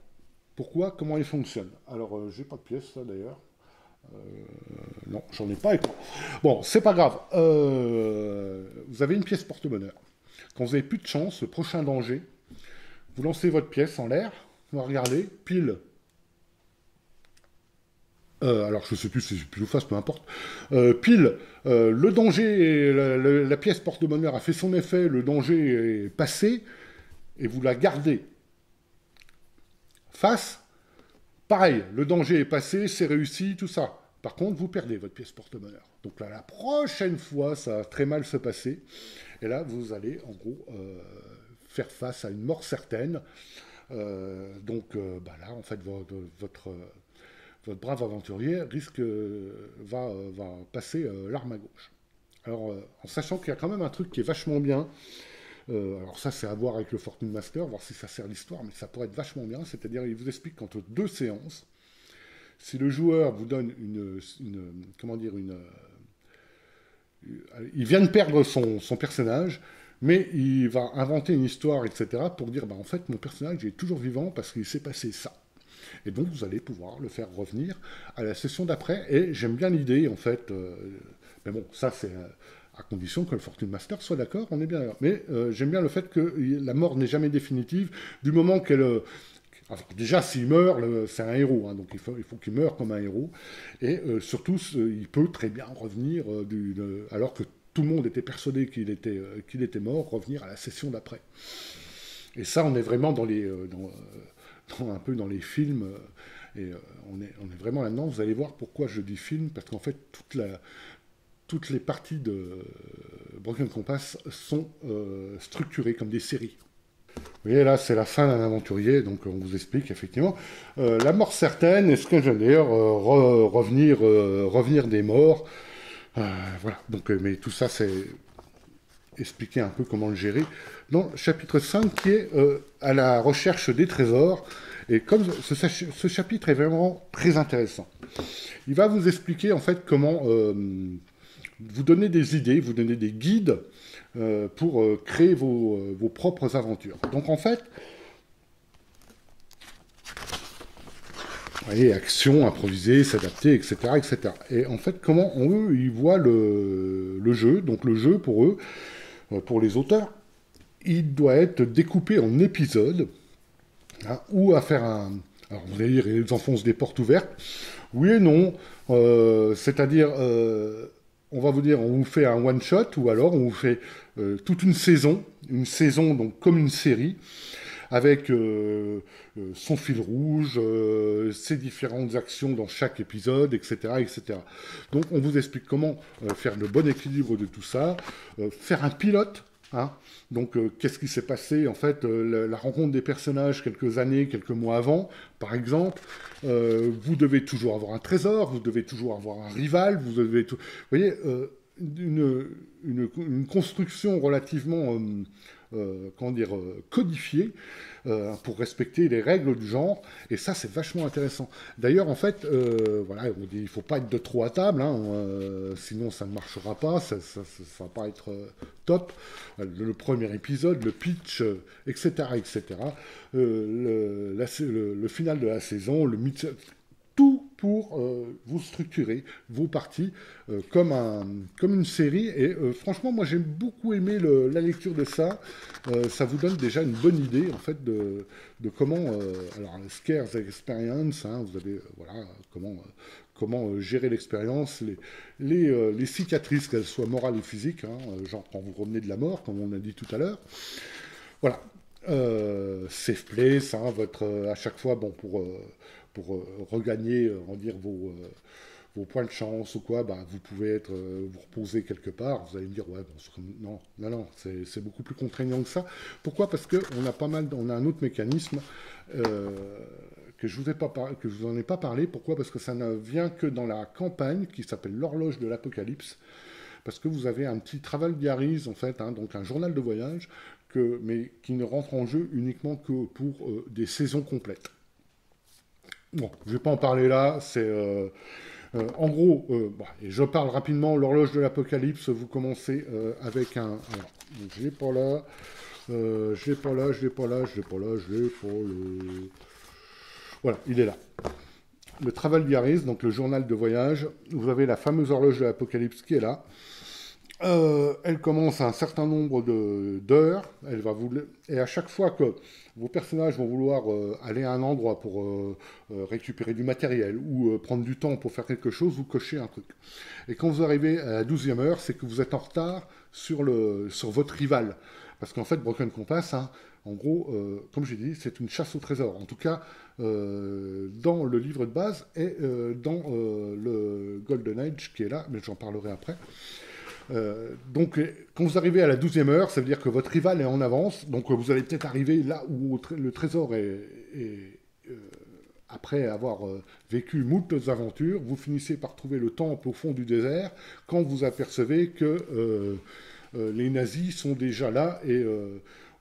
Pourquoi? Comment il fonctionne? Alors, j'ai pas de pièce, ça d'ailleurs. Non, j'en ai pas avec moi. Bon, c'est pas grave. Vous avez une pièce porte-bonheur. Quand vous avez plus de chance, le prochain danger, vous lancez votre pièce en l'air, vous regardez, pile. Alors, je sais plus si c'est pile ou face, peu importe. Pile, le danger, la pièce porte-bonheur a fait son effet, le danger est passé, et vous la gardez. Face, pareil, le danger est passé, c'est réussi, tout ça. Par contre, vous perdez votre pièce porte-bonheur. Donc là, la prochaine fois, ça va très mal se passer. Et là, vous allez, en gros, faire face à une mort certaine. Là, en fait, votre brave aventurier va passer l'arme à gauche. Alors, en sachant qu'il y a quand même un truc qui est vachement bien, alors ça, c'est à voir avec le Fortune Master, voir si ça sert l'histoire, mais ça pourrait être vachement bien, c'est-à-dire, il vous explique qu'entre 2 séances, si le joueur vous donne il vient de perdre son personnage, mais il va inventer une histoire, etc., pour dire, en fait, mon personnage est toujours vivant parce qu'il s'est passé ça. Et donc, vous allez pouvoir le faire revenir à la session d'après, et j'aime bien l'idée, en fait, mais bon, ça, c'est à condition que le Fortune Master soit d'accord, on est bien d'accord. Mais j'aime bien le fait que la mort n'est jamais définitive, du moment qu'elle... déjà, s'il meurt, c'est un héros, hein, donc il faut qu'il meure comme un héros. Et surtout, il peut très bien revenir, alors que tout le monde était persuadé qu'il était mort, revenir à la session d'après. Et ça, on est vraiment un peu dans les films, et on est vraiment là-dedans. Vous allez voir pourquoi je dis film, parce qu'en fait, toutes les parties de Broken Compass sont structurées comme des séries. Vous voyez, là, c'est la fin d'un aventurier, donc on vous explique effectivement. La mort certaine, est-ce que j'allais d'ailleurs revenir des morts? Voilà, donc, mais tout ça, c'est expliquer un peu comment le gérer. Dans le chapitre 5, qui est à la recherche des trésors, et comme ce chapitre est vraiment très intéressant, il va vous expliquer en fait comment vous donner des idées, vous donner des guides pour créer vos propres aventures. Donc en fait, vous voyez, action, improviser, s'adapter, etc., etc. Et en fait, comment eux, ils voient le jeu. Donc le jeu, pour eux, pour les auteurs, il doit être découpé en épisodes, hein, ou à faire un... Alors vous allez dire, ils enfoncent des portes ouvertes. Oui et non. C'est-à-dire... on va vous dire, on vous fait un one-shot, ou alors on vous fait toute une saison donc comme une série, avec son fil rouge, ses différentes actions dans chaque épisode, etc., etc. Donc on vous explique comment faire le bon équilibre de tout ça, faire un pilote, hein. Donc qu'est-ce qui s'est passé, en fait, la rencontre des personnages quelques années, quelques mois avant, par exemple, vous devez toujours avoir un trésor, vous devez toujours avoir un rival, vous devez tout... Vous voyez, une construction relativement codifiée pour respecter les règles du genre, et ça c'est vachement intéressant. D'ailleurs, en fait, voilà, on dit, il ne faut pas être de trop à table, hein, sinon ça ne marchera pas, ça va pas être top. Le premier épisode, le pitch, etc., etc., le final de la saison, le mid, tout pour vous structurer vos parties comme une série. Et franchement, moi j'ai beaucoup aimé la lecture de ça. Ça vous donne déjà une bonne idée en fait de comment, alors Scares Experience, hein, vous avez voilà comment gérer l'expérience, les cicatrices, qu'elles soient morales ou physiques, hein, genre quand vous revenez de la mort, comme on a dit tout à l'heure. Voilà. Safe place, hein, à chaque fois, bon, pour regagner, on va dire, vos points de chance ou quoi, bah, vous pouvez être, vous reposer quelque part. Vous allez me dire, ouais, bon, non, non, non, c'est beaucoup plus contraignant que ça. Pourquoi? Parce qu'on a pas mal, on a un autre mécanisme que je vous en ai pas parlé. Pourquoi? Parce que ça ne vient que dans la campagne qui s'appelle l'horloge de l'Apocalypse. Parce que vous avez un petit travel diaries, en fait, hein, donc un journal de voyage, mais qui ne rentre en jeu uniquement que pour des saisons complètes. Bon, je ne vais pas en parler là, en gros, et je parle rapidement, l'horloge de l'Apocalypse, vous commencez avec un... Alors, je l'ai pas là, je l'ai pas là, je l'ai pas là, je l'ai pas là, je l'ai pas le... Voilà, il est là. Le Travel Diaries, donc le journal de voyage, vous avez la fameuse horloge de l'Apocalypse qui est là. Elle commence à un certain nombre d'heures. Et à chaque fois que vos personnages vont vouloir aller à un endroit pour récupérer du matériel ou prendre du temps pour faire quelque chose, vous cochez un truc. Et quand vous arrivez à la 12e heure, c'est que vous êtes en retard sur votre rival. Parce qu'en fait, Broken Compass, hein, en gros, comme j'ai dit, c'est une chasse au trésor. En tout cas, dans le livre de base et dans le Golden Age qui est là, mais j'en parlerai après. Donc, quand vous arrivez à la 12e heure, ça veut dire que votre rival est en avance. Donc, vous allez peut-être arriver là où le trésor est après avoir vécu moult aventures, vous finissez par trouver le temple au fond du désert quand vous apercevez que les nazis sont déjà là et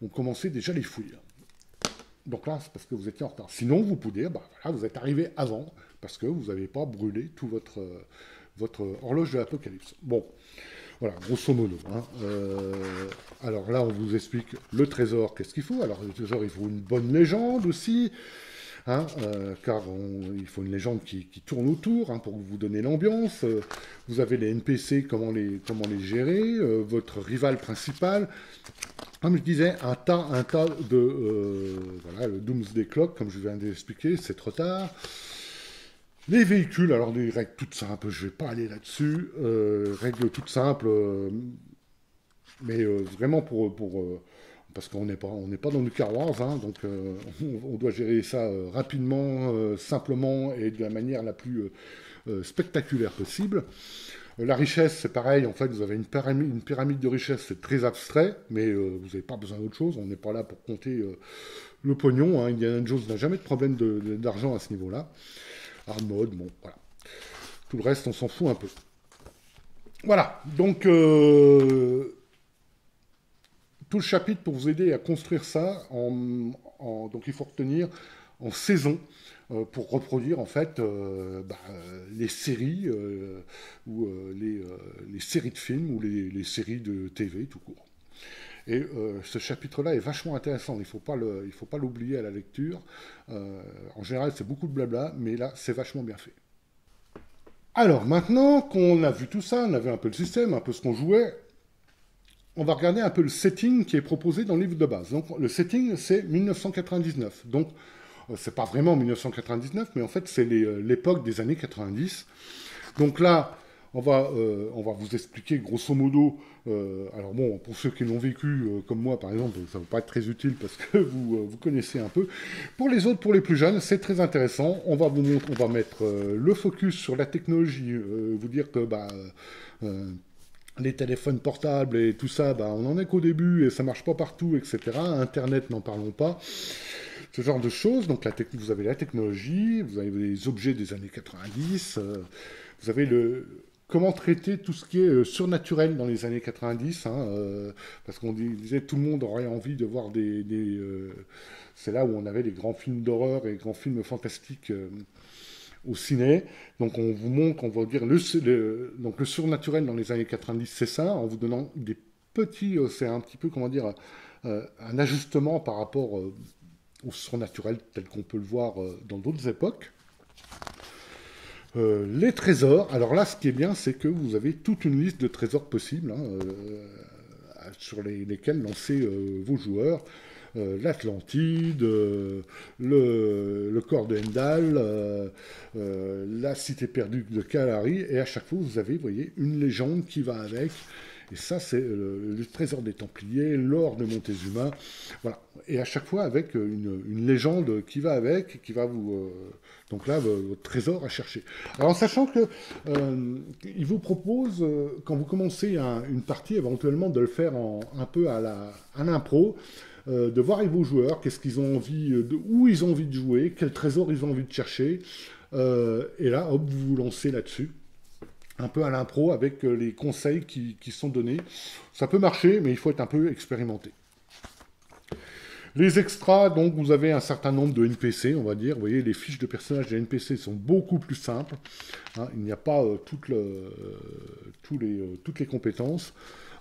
ont commencé déjà les fouilles. Donc là, c'est parce que vous étiez en retard. Sinon, vous pouvez dire, bah, voilà, vous êtes arrivé avant parce que vous n'avez pas brûlé tout votre horloge de l'Apocalypse. Bon. Voilà, grosso modo. Hein. Alors là, on vous explique le trésor, qu'est-ce qu'il faut. Alors, le trésor, il faut une bonne légende aussi, hein, car il faut une légende qui tourne autour hein, pour vous donner l'ambiance. Vous avez les NPC, comment les gérer, votre rival principal. Comme je disais, un tas de... voilà, le Doomsday Clock, comme je viens d'expliquer, c'est trop tard. Les véhicules, alors des règles toutes simples, je ne vais pas aller là-dessus, règles toutes simples, mais vraiment parce qu'on n'est pas dans du Car Wars, hein, donc on doit gérer ça rapidement, simplement et de la manière la plus spectaculaire possible. La richesse, c'est pareil, en fait, vous avez une pyramide de richesse, c'est très abstrait, mais vous n'avez pas besoin d'autre chose, on n'est pas là pour compter le pognon, hein. Indiana Jones n'a jamais de problème d'argent à ce niveau-là. Hard mode, bon, voilà. Tout le reste, on s'en fout un peu. Voilà, donc tout le chapitre pour vous aider à construire ça, donc il faut retenir en saison pour reproduire en fait les séries ou les séries de films ou les séries de TV tout court. Et ce chapitre-là est vachement intéressant, il ne faut pas l'oublier à la lecture. En général, c'est beaucoup de blabla, mais là, c'est vachement bien fait. Alors, maintenant qu'on a vu tout ça, on a vu un peu le système, un peu ce qu'on jouait, on va regarder un peu le setting qui est proposé dans le livre de base. Donc, le setting, c'est 1999. Donc, c'est pas vraiment 1999, mais en fait, c'est l'époque des années 90. Donc là, on va vous expliquer grosso modo. Alors bon, pour ceux qui l'ont vécu, comme moi par exemple, ça ne va pas être très utile parce que vous connaissez un peu. Pour les autres, pour les plus jeunes, c'est très intéressant. On va mettre le focus sur la technologie, vous dire que les téléphones portables et tout ça, on n'en est qu'au début et ça marche pas partout, etc. Internet, n'en parlons pas. Ce genre de choses. Donc vous avez la technologie, vous avez les objets des années 90, vous avez comment traiter tout ce qui est surnaturel dans les années 90, hein, parce qu'on disait tout le monde aurait envie de voir c'est là où on avait les grands films d'horreur et les grands films fantastiques au ciné. Donc on vous montre, on va dire, donc le surnaturel dans les années 90, c'est ça, en vous donnant des petits, c'est un petit peu, comment dire, un ajustement par rapport au surnaturel tel qu'on peut le voir dans d'autres époques. Les trésors, alors là, ce qui est bien, c'est que vous avez toute une liste de trésors possibles hein, sur lesquels lancer vos joueurs. L'Atlantide, le corps de Hendal, la cité perdue de Kalari, et à chaque fois, vous avez, vous voyez, une légende qui va avec, Et ça, c'est le trésor des Templiers, l'or de Montezuma. Voilà. Et à chaque fois, avec une légende qui va avec, qui va vous... donc là, votre trésor à chercher. Alors, en sachant que il vous propose, quand vous commencez une partie, éventuellement, de le faire un peu à l'impro, de voir avec vos joueurs, qu'est-ce qu'ils ont envie, où ils ont envie de jouer, quel trésor ils ont envie de chercher. Et là, hop, vous vous lancez là-dessus. Un peu à l'impro avec les conseils qui sont donnés. Ça peut marcher, mais il faut être un peu expérimenté. Les extras, donc vous avez un certain nombre de NPC, on va dire. Vous voyez, les fiches de personnages des NPC sont beaucoup plus simples. Hein, il n'y a pas toutes les compétences.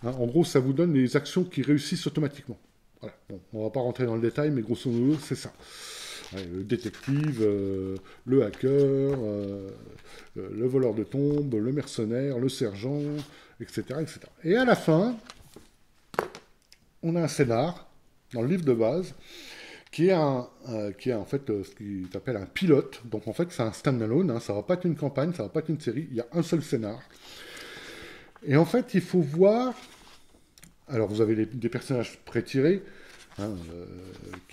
Hein, en gros, ça vous donne les actions qui réussissent automatiquement. Voilà. Bon, on ne va pas rentrer dans le détail, mais grosso modo, c'est ça. Le détective, le hacker, le voleur de tombes, le mercenaire, le sergent, etc., etc. Et à la fin, on a un scénar dans le livre de base qui est en fait ce qu'il appelle un pilote. Donc en fait, c'est un standalone, hein, ça ne va pas être une campagne, ça ne va pas être une série, il y a un seul scénar. Et en fait, il faut voir... Alors, vous avez des personnages pré-tirés, hein,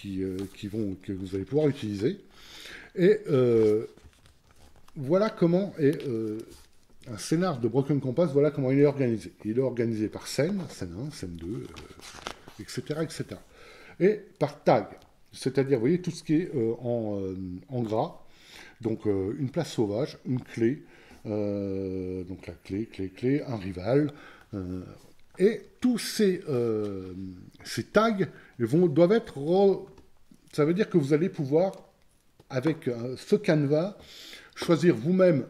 que vous allez pouvoir utiliser. Et voilà comment est un scénar de Broken Compass, voilà comment il est organisé. Il est organisé par scène 1, scène 2, etc., etc. Et par tag, c'est-à-dire, vous voyez, tout ce qui est en gras. Donc, une place sauvage, une clé, donc la clé, un rival, et tous ces tags doivent être... Ça veut dire que vous allez pouvoir, avec ce canevas, choisir vous-même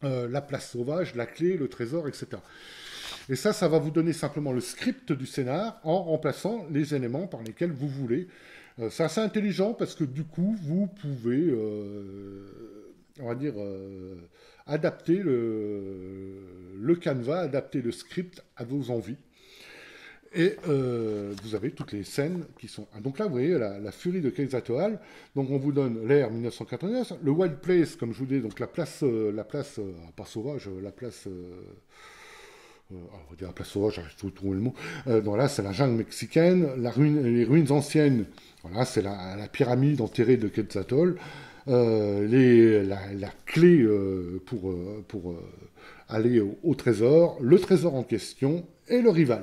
la place sauvage, la clé, le trésor, etc. Et ça va vous donner simplement le script du scénar en remplaçant les éléments par lesquels vous voulez. C'est assez intelligent parce que du coup, vous pouvez, on va dire... adapter le canevas, adapter le script à vos envies. Et vous avez toutes les scènes qui sont... Donc là, vous voyez la furie de Quetzalcoatl. Donc on vous donne l'ère 1989, le Wild Place, comme je vous dis, donc la place pas sauvage, la place... on va dire la place sauvage, j'arrive pas à trouver le mot. Donc là, c'est la jungle mexicaine, les ruines anciennes, voilà, c'est la pyramide enterrée de Quetzalcoatl. La clé pour aller au trésor, le trésor en question et le rival.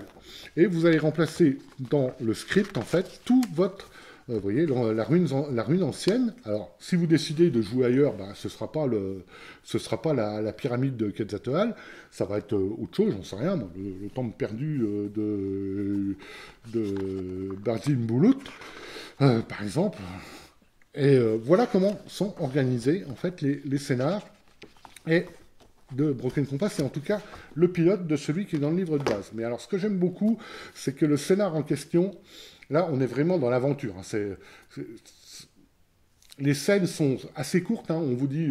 Et vous allez remplacer dans le script, en fait, tout votre... vous voyez, la ruine ancienne. Alors, si vous décidez de jouer ailleurs, ben, ce ne sera pas la pyramide de Quetzalcoatl, ça va être autre chose, j'en sais rien, moi, le temple perdu de Barzim Boulout, par exemple. Et voilà comment sont organisés en fait les scénars et de Broken Compass, c'est en tout cas le pilote de celui qui est dans le livre de base. Mais alors ce que j'aime beaucoup, c'est que le scénar en question, là on est vraiment dans l'aventure. Hein, les scènes sont assez courtes, hein, on vous dit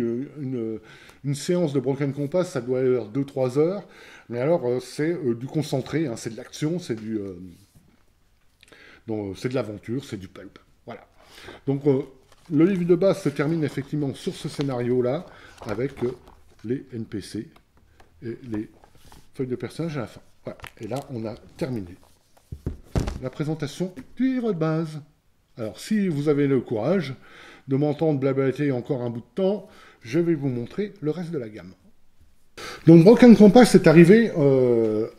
une séance de Broken Compass, ça doit être 2-3 heures, mais alors c'est du concentré, hein, c'est de l'action, c'est de l'aventure, c'est du pulp. Voilà. Donc le livre de base se termine effectivement sur ce scénario-là, avec les NPC et les feuilles de personnages à la fin. Voilà. Et là, on a terminé la présentation du livre de base. Alors, si vous avez le courage de m'entendre blablater encore un bout de temps, je vais vous montrer le reste de la gamme. Donc, Broken Compass est arrivé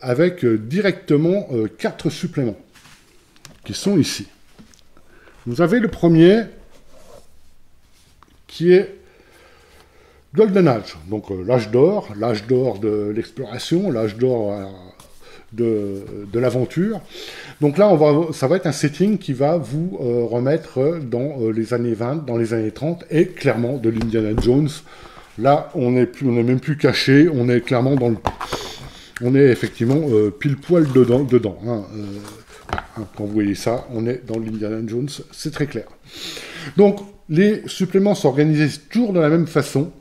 avec directement 4 suppléments, qui sont ici. Vous avez le premier, qui est Golden Age, donc l'âge d'or de l'exploration, l'âge d'or de l'aventure. Donc là, ça va être un setting qui va vous remettre dans les années 20, dans les années 30, et clairement de l'Indiana Jones. Là, on n'est même plus caché, on est clairement on est effectivement pile poil dedans. Hein, quand vous voyez ça, on est dans l'Indiana Jones, c'est très clair. Donc, les suppléments sont organisés toujours de la même façon.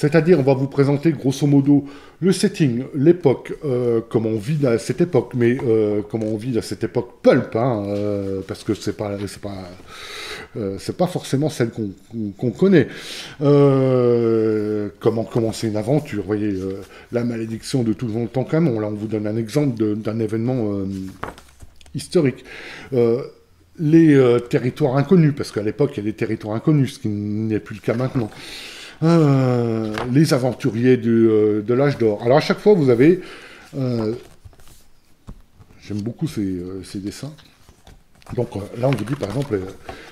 C'est-à-dire, on va vous présenter grosso modo le setting, l'époque, comment on vit à cette époque, mais comment on vit à cette époque pulp, hein, parce que c'est pas forcément celle qu'on connaît. Comment commencer une aventure, vous voyez, la malédiction de tout le temps Camon. Là, on vous donne un exemple d'un événement historique. Les territoires inconnus, parce qu'à l'époque, il y a des territoires inconnus, ce qui n'est plus le cas maintenant. Les aventuriers de l'âge d'or. Alors à chaque fois, vous avez... J'aime beaucoup ces dessins. Donc là, on vous dit, par exemple,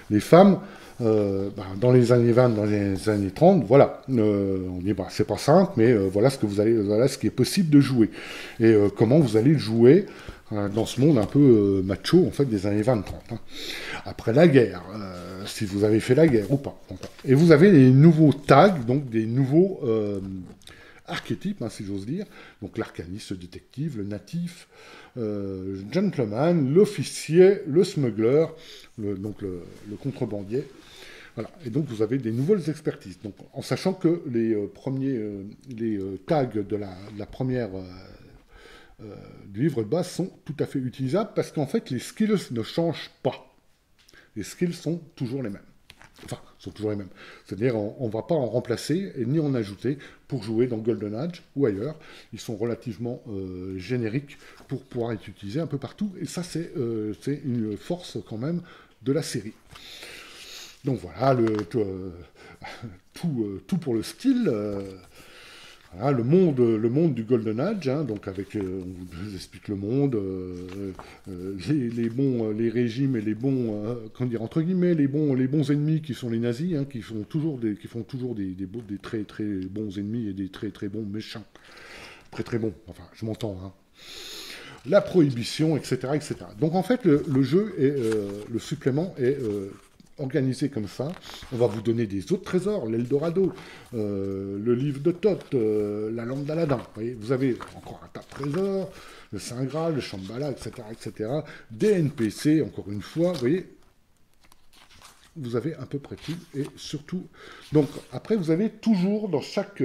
les femmes, dans les années 20, dans les années 30, voilà. On dit, c'est pas simple, mais voilà ce qui est possible de jouer. Et comment vous allez le jouer dans ce monde un peu macho, en fait, des années 20-30. Hein. Après la guerre, si vous avez fait la guerre ou pas. Et vous avez les nouveaux tags, donc des nouveaux archétypes, hein, si j'ose dire. Donc l'arcaniste, le détective, le natif, gentleman, l'officier, le smuggler, donc le contrebandier. Voilà. Et donc vous avez des nouvelles expertises. Donc, en sachant que les tags de la première... du livre de base sont tout à fait utilisables parce qu'en fait les skills ne changent pas. Les skills sont toujours les mêmes. Enfin, sont toujours les mêmes. C'est-à-dire on ne va pas en remplacer et ni en ajouter pour jouer dans Golden Age ou ailleurs. Ils sont relativement génériques pour pouvoir être utilisés un peu partout. Et ça, c'est une force quand même de la série. Donc voilà, tout pour le style. Voilà, le monde du Golden Age, hein, donc avec, on vous explique le monde, les régimes et les bons, comment dire, entre guillemets, les bons ennemis qui sont les nazis, hein, qui font toujours des très très bons ennemis et des très très bons méchants, très très bons. Enfin, je m'entends. Hein. La prohibition, etc., etc. Donc en fait, le jeu et le supplément est organisé comme ça. On va vous donner des autres trésors, l'Eldorado, le livre de Thoth, la lampe d'Aladin. Vous avez encore un tas de trésors, le Saint Graal, le Shambhala, etc., etc. Des NPC, encore une fois, vous voyez, vous avez à peu près tout, et surtout... Donc, après, vous avez toujours, dans chaque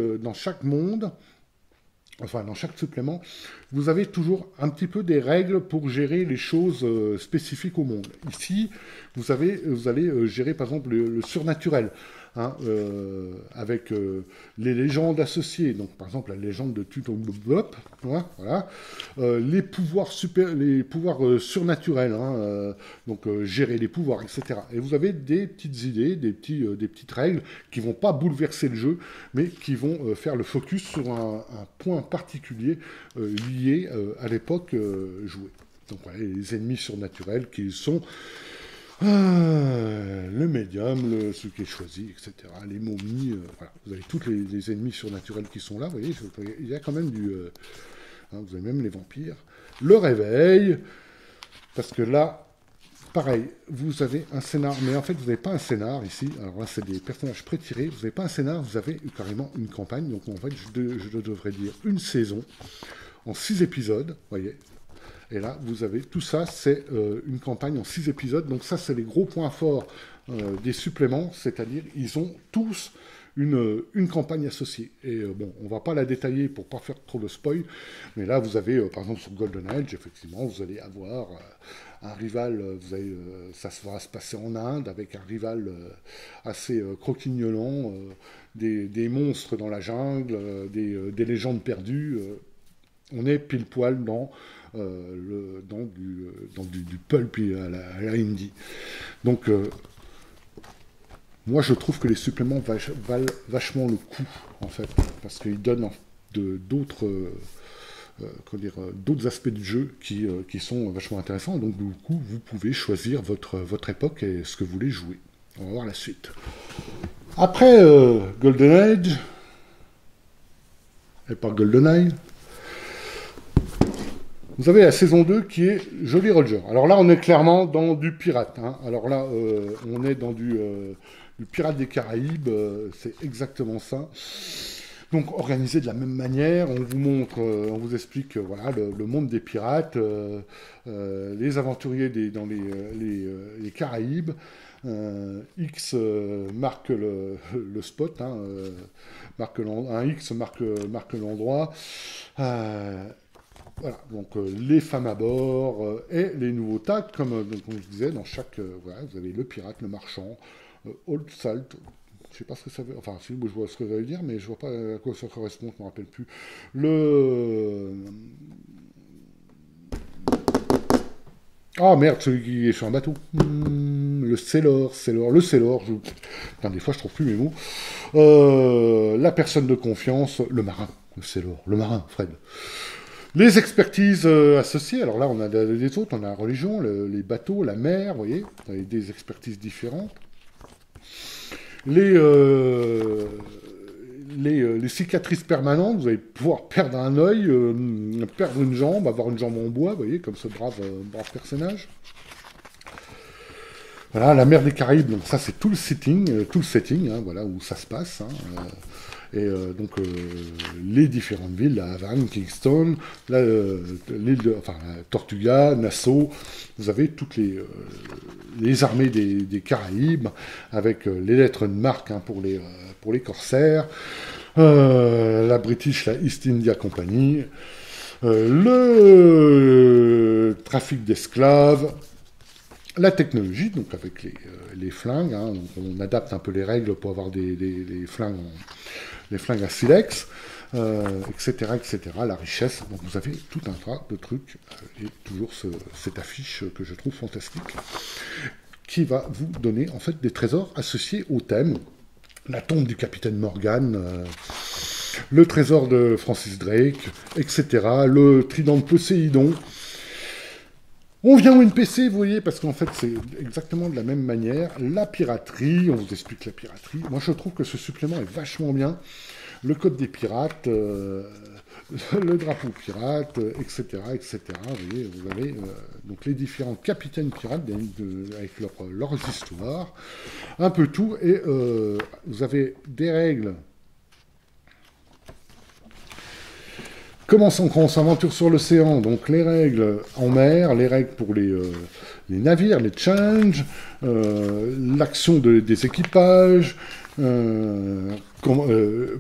monde, enfin, dans chaque supplément, vous avez toujours un petit peu des règles pour gérer les choses spécifiques au monde. Ici, vous allez gérer, par exemple, le surnaturel, hein, avec les légendes associées. Donc, par exemple, la légende de Tutombop, hein, voilà. Les pouvoirs surnaturels, hein, donc gérer les pouvoirs, etc. Et vous avez des petites idées, des petites règles qui vont pas bouleverser le jeu, mais qui vont faire le focus sur un point particulier lié à l'époque jouée. Donc voilà, les ennemis surnaturels qui sont le médium, celui qui est choisi, etc. Les momies, voilà. Vous avez tous les ennemis surnaturels qui sont là, vous voyez, il y a quand même hein, vous avez même les vampires. Le réveil, parce que là, pareil, vous avez un scénar, mais en fait, vous n'avez pas un scénar ici. Alors là, c'est des personnages pré-tirés. Vous n'avez pas un scénar, vous avez carrément une campagne. Donc en fait, je devrais dire une saison en 6 épisodes, vous voyez. Et là, vous avez tout ça, c'est une campagne en 6 épisodes. Donc ça, c'est les gros points forts des suppléments, c'est-à-dire ils ont tous une campagne associée. Et bon, on va pas la détailler pour pas faire trop de spoil, mais là, vous avez, par exemple, sur Golden Age, effectivement, vous allez avoir un rival, ça va se passer en Inde, avec un rival assez croquignolant, des monstres dans la jungle, des légendes perdues. On est pile poil dans du pulp à la indie. Donc, moi, je trouve que les suppléments valent vachement le coup, en fait, parce qu'ils donnent d'autres aspects du jeu qui sont vachement intéressants. Donc, du coup, vous pouvez choisir votre époque et ce que vous voulez jouer. On va voir la suite. Après Golden Age, et pas GoldenEye, vous avez la saison 2 qui est Jolly Roger. Alors là, on est clairement dans du pirate. Hein. Alors là, on est dans du pirate des Caraïbes. C'est exactement ça. Donc organisé de la même manière, on vous montre, on vous explique voilà, le monde des pirates, les aventuriers dans les Caraïbes. X marque le spot, hein, un X marque l'endroit. Voilà, donc les femmes à bord et les nouveaux tags, comme je disais, dans chaque. Voilà, vous avez le pirate, le marchand, Old Salt. Je sais pas ce que ça veut. Enfin, si, je vois ce que ça veut dire, mais je vois pas à quoi ça correspond, je me rappelle plus. Ah merde, celui qui est sur un bateau. Le sailor. Putain, des fois je trouve plus mes mots. La personne de confiance, le marin. Le marin, Fred. Les expertises associées, alors là on a les autres, on a la religion, les bateaux, la mer, vous voyez, vous avez des expertises différentes. Les cicatrices permanentes, vous allez pouvoir perdre un œil, perdre une jambe, avoir une jambe en bois, vous voyez, comme ce brave personnage. Voilà, la mer des Caraïbes, donc ça c'est tout le setting, hein, voilà, où ça se passe. Hein, donc les différentes villes, la Havane, Kingston, l'île de, enfin, Tortuga, Nassau, vous avez toutes les armées des Caraïbes, avec les lettres de marque hein, pour les corsaires, la British, la East India Company, le trafic d'esclaves, la technologie, donc avec les flingues, hein, on adapte un peu les règles pour avoir les flingues à silex, etc., etc. La richesse, donc vous avez tout un tas de trucs, et toujours cette affiche que je trouve fantastique, qui va vous donner en fait des trésors associés au thème. La tombe du capitaine Morgan, le trésor de Francis Drake, etc., le trident de Poséidon. On vient au NPC, vous voyez, parce qu'en fait, c'est exactement de la même manière. La piraterie, on vous explique la piraterie. Moi, je trouve que ce supplément est vachement bien. Le code des pirates, le drapeau pirate, etc., etc. Vous voyez, vous avez donc les différents capitaines pirates avec leurs histoires, un peu tout. Et vous avez des règles. Comment on s'aventure sur l'océan? Donc les règles en mer, les règles pour les navires, les changes, l'action des équipages,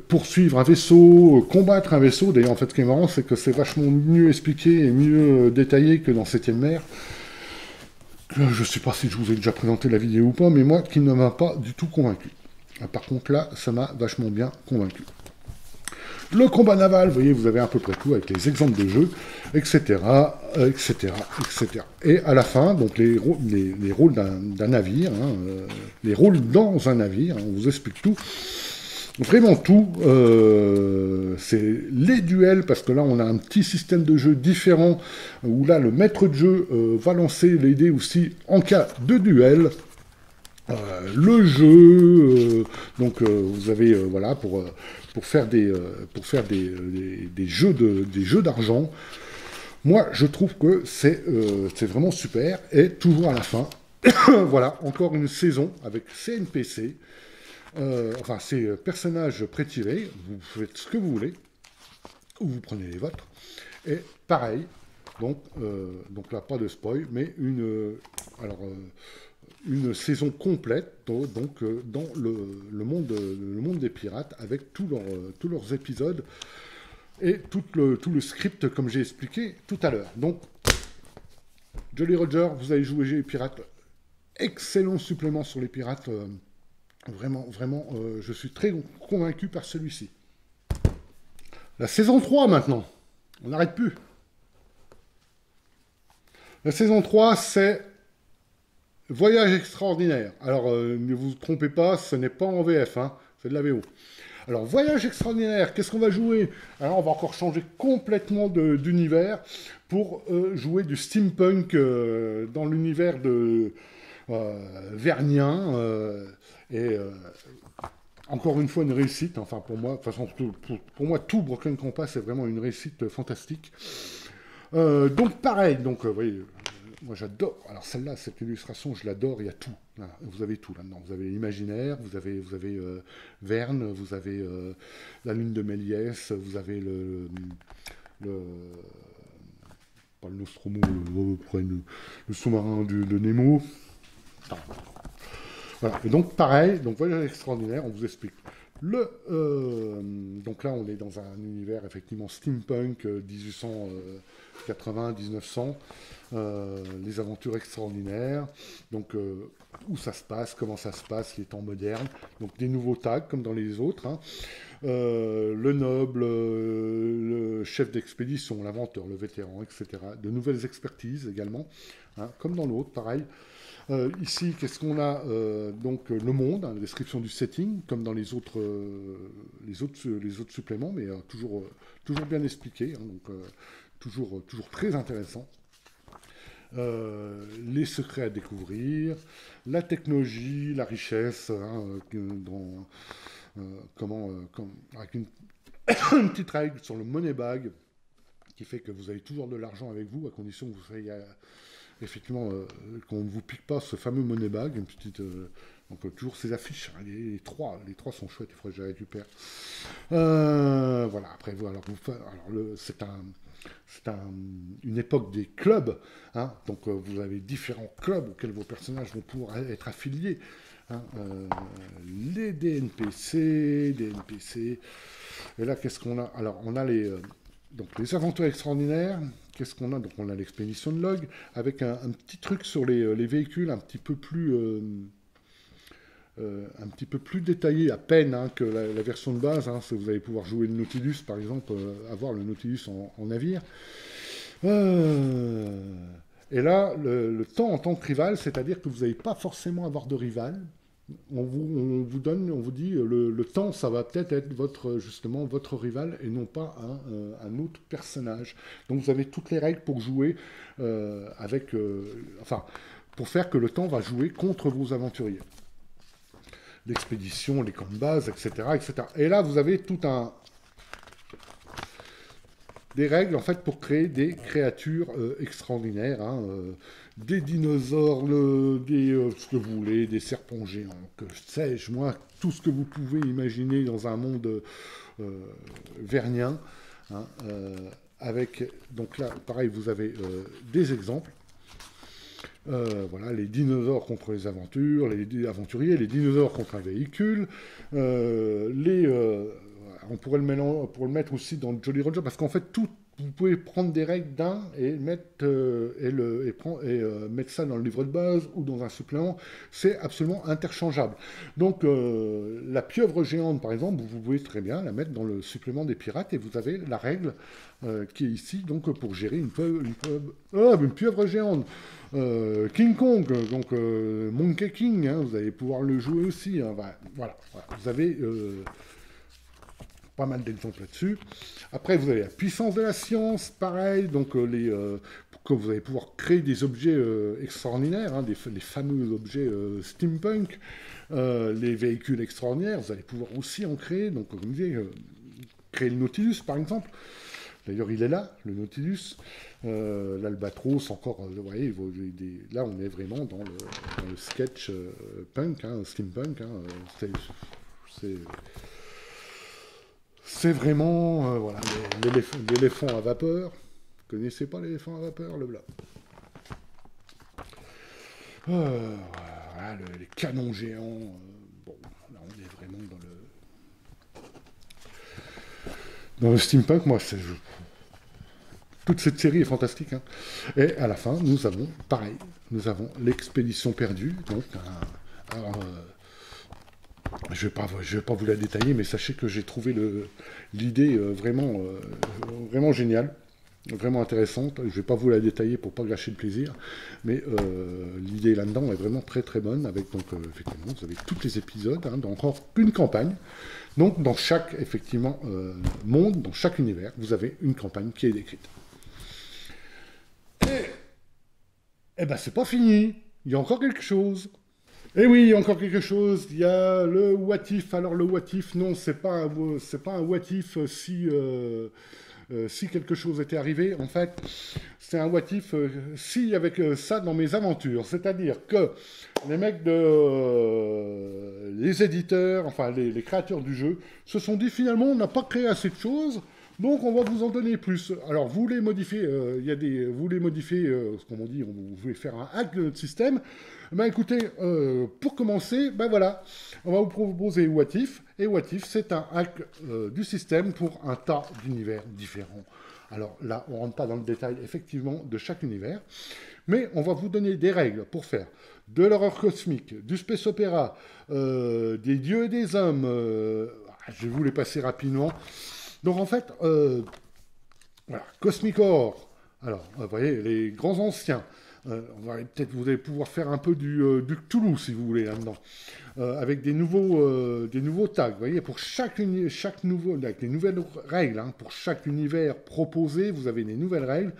poursuivre un vaisseau, combattre un vaisseau. D'ailleurs, en fait, ce qui est marrant, c'est que c'est vachement mieux expliqué et mieux détaillé que dans 7ème mer. Je ne sais pas si je vous ai déjà présenté la vidéo ou pas, mais moi, qui ne m'a pas du tout convaincu. Par contre, là, ça m'a vachement bien convaincu. Le combat naval, vous voyez, vous avez à peu près tout avec les exemples de jeu, etc., etc., etc. Et à la fin, donc les rôles d'un navire, hein, les rôles dans un navire, hein, on vous explique tout. Vraiment tout. C'est les duels, parce que là, on a un petit système de jeu différent, où là, le maître de jeu va lancer les dés aussi en cas de duel. Le jeu, donc vous avez voilà pour faire des jeux d'argent. Moi, je trouve que c'est vraiment super et toujours à la fin, voilà encore une saison avec ces NPC, enfin ces personnages prétirés. Vous faites ce que vous voulez ou vous prenez les vôtres et pareil. Donc là pas de spoil, mais une saison complète donc dans le monde des pirates avec tous leurs épisodes et tout le script comme j'ai expliqué tout à l'heure. Donc Jolly Roger, vous allez jouer les pirates, excellent supplément sur les pirates, vraiment je suis très convaincu par celui-ci. La saison 3 maintenant, on n'arrête plus. La saison 3 c'est Voyage extraordinaire. Alors, ne vous trompez pas, ce n'est pas en VF, hein, c'est de la VO. Alors, Voyage extraordinaire, qu'est-ce qu'on va jouer? Alors, on va encore changer complètement d'univers pour jouer du steampunk dans l'univers de Vernien. Encore une fois, une réussite. Enfin, pour moi, de toute façon, pour moi, tout Broken Compass est vraiment une réussite fantastique. Donc, pareil, donc, vous voyez... moi j'adore. Alors celle-là, cette illustration, je l'adore. Il y a tout. Voilà, vous avez tout là-dedans. Vous avez l'imaginaire, vous avez Verne, vous avez la lune de Méliès, vous avez le pas le Nostromo, le sous-marin de Nemo. Enfin, voilà. Et donc pareil, donc voyage extraordinaire, on vous explique. Donc là, on est dans un univers effectivement steampunk 1880-1900, les aventures extraordinaires, donc où ça se passe, comment ça se passe, les temps modernes, donc des nouveaux tags comme dans les autres, hein. Le noble, le chef d'expédition, l'inventeur, le vétéran, etc. De nouvelles expertises également, hein, comme dans l'autre, pareil. Ici, qu'est-ce qu'on a donc le monde, hein, la description du setting, comme dans les autres suppléments, mais toujours bien expliqué, hein, donc toujours très intéressant. Les secrets à découvrir, la technologie, la richesse, hein, avec une petite règle sur le money bag qui fait que vous avez toujours de l'argent avec vous à condition que vous soyez effectivement, qu'on ne vous pique pas ce fameux money bag, une petite, donc toujours ces affiches, hein, les trois sont chouettes, il faudrait que je les récupère. Voilà, après, voilà, c'est une époque des clubs, hein, donc vous avez différents clubs auxquels vos personnages vont pouvoir être affiliés. Hein, les DNPC, et là, qu'est-ce qu'on a? Alors, on a donc les aventures extraordinaires. Qu'est-ce qu'on a? Donc on a l'expédition de log avec un petit truc sur les véhicules un petit peu plus détaillé à peine, hein, que la version de base. Hein, vous allez pouvoir jouer le Nautilus par exemple, avoir le Nautilus en navire. Et là, le temps en tant que rival, c'est-à-dire que vous n'allez pas forcément avoir de rival. On vous dit, le temps, ça va peut-être être justement votre rival et non pas un autre personnage. Donc vous avez toutes les règles pour jouer pour faire que le temps va jouer contre vos aventuriers. L'expédition, les camps de base, etc., etc. Et là, vous avez des règles en fait pour créer des créatures extraordinaires, hein, des dinosaures, ce que vous voulez, des serpents géants, que sais-je moi, tout ce que vous pouvez imaginer dans un monde vernien, hein, donc là, pareil, vous avez des exemples. Voilà, les dinosaures contre les aventuriers, les dinosaures contre un véhicule, on pourrait le mettre aussi dans le Jolly Roger, parce qu'en fait, vous pouvez prendre des règles d'un et mettre ça dans le livre de base ou dans un supplément. C'est absolument interchangeable. Donc, la pieuvre géante, par exemple, vous pouvez très bien la mettre dans le supplément des pirates et vous avez la règle qui est ici, donc pour gérer une pieuvre géante. King Kong, donc Monkey King, hein, vous allez pouvoir le jouer aussi. Hein, voilà. Vous avez pas mal d'exemples là-dessus. Après, vous avez la puissance de la science, pareil, donc que vous allez pouvoir créer des objets extraordinaires, hein, les fameux objets steampunk, les véhicules extraordinaires, vous allez pouvoir aussi en créer, donc comme je disais, créer le Nautilus, par exemple. D'ailleurs, il est là, le Nautilus, l'Albatros, encore, vous voyez, là, on est vraiment dans le sketch punk, hein, steampunk, hein, c'est vraiment, voilà, l'éléphant à vapeur. Vous connaissez pas l'éléphant à vapeur, le blanc. Voilà, les canons géants. Bon, là, on est vraiment dans le steampunk. Moi, toute cette série est fantastique. Hein. Et à la fin, nous avons l'expédition perdue. Donc, je vais pas vous la détailler, mais sachez que j'ai trouvé l'idée vraiment géniale, vraiment intéressante. Je vais pas vous la détailler pour pas gâcher le plaisir, mais l'idée là-dedans est vraiment très très bonne. Avec donc effectivement, vous avez tous les épisodes, hein, encore une campagne. Donc dans chaque effectivement monde, dans chaque univers, vous avez une campagne qui est décrite. Et ben c'est pas fini. Il y a encore quelque chose. Et oui, il y a encore quelque chose, il y a le what if. Alors le what if, non, c'est pas un what if si si quelque chose était arrivé, en fait, c'est un what if si avec ça dans mes aventures. C'est-à-dire que les mecs les éditeurs, enfin les créateurs du jeu, se sont dit finalement on n'a pas créé assez de choses, donc on va vous en donner plus. Alors vous les modifiez, vous les modifiez, comme on dit, vous voulez faire un hack de notre système. Ben écoutez, pour commencer, ben voilà, on va vous proposer What If, et What If c'est un hack du système pour un tas d'univers différents. Alors là, on ne rentre pas dans le détail effectivement de chaque univers, mais on va vous donner des règles pour faire de l'horreur cosmique, du space opéra, des dieux et des hommes. Je vais vous les passer rapidement. Donc en fait, voilà, Cosmic Horror. Alors, vous voyez, les grands anciens. Vous allez pouvoir faire un peu du Cthulhu, si vous voulez, là-dedans. Avec des nouveaux tags. Vous voyez, pour chaque nouveau, avec des nouvelles règles. Hein, pour chaque univers proposé, vous avez des nouvelles règles.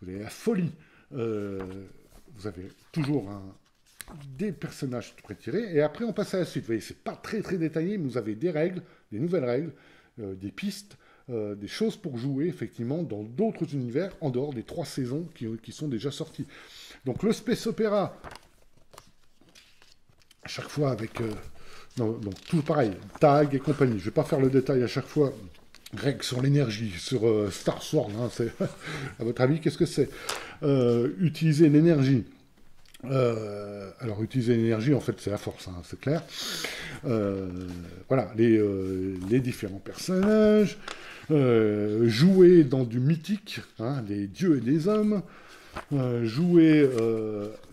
Vous avez la folie. Vous avez toujours des personnages prétirés. Et après, on passe à la suite. Vous voyez, c'est pas très très détaillé, mais vous avez des règles, des nouvelles règles, des pistes. Des choses pour jouer, effectivement, dans d'autres univers, en dehors des 3 saisons qui sont déjà sorties. Donc, le Space Opera, à chaque fois avec... donc, tout pareil, tag et compagnie. Je ne vais pas faire le détail à chaque fois. Règles sur l'énergie, sur Star Sword, hein, à votre avis, qu'est-ce que c'est utiliser l'énergie. Alors, utiliser l'énergie, en fait, c'est la force, hein, c'est clair. Voilà, les différents personnages... jouer dans du mythique, hein, les dieux et les hommes, jouer,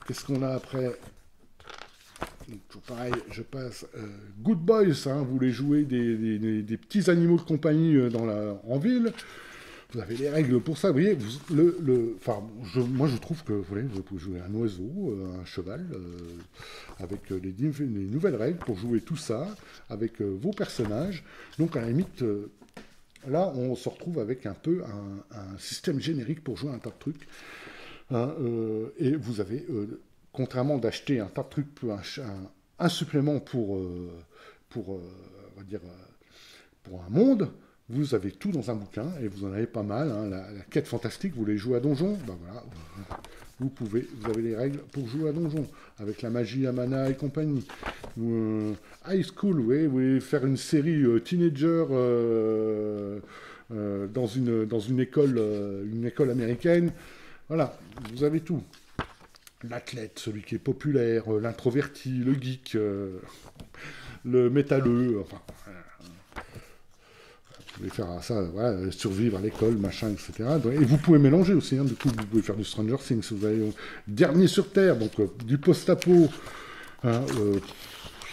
qu'est-ce qu'on a après? Donc, toujours pareil, je passe, Good Boys, hein, vous voulez jouer des petits animaux de compagnie en ville, vous avez les règles pour ça, vous voyez, moi je trouve que vous pouvez jouer un oiseau, un cheval, avec les nouvelles règles pour jouer tout ça, avec vos personnages, donc à la limite... Là, on se retrouve avec un peu un système générique pour jouer un tas de trucs. Hein, et vous avez, contrairement d'acheter un tas de trucs, un supplément pour un monde, vous avez tout dans un bouquin, et vous en avez pas mal. Hein, la quête fantastique, vous voulez jouer à donjon, ben voilà, vous avez les règles pour jouer à donjon, avec la magie, Amana et compagnie. High School, oui, vous voulez faire une série teenager dans une école américaine. Voilà, vous avez tout. L'athlète, celui qui est populaire, l'introverti, le geek, le métalleux, enfin... Vous pouvez faire ça, voilà, survivre à l'école, machin, etc. Et vous pouvez mélanger aussi, hein, du coup, vous pouvez faire du Stranger Things, vous avez Dernier sur Terre, donc du post-apo, hein,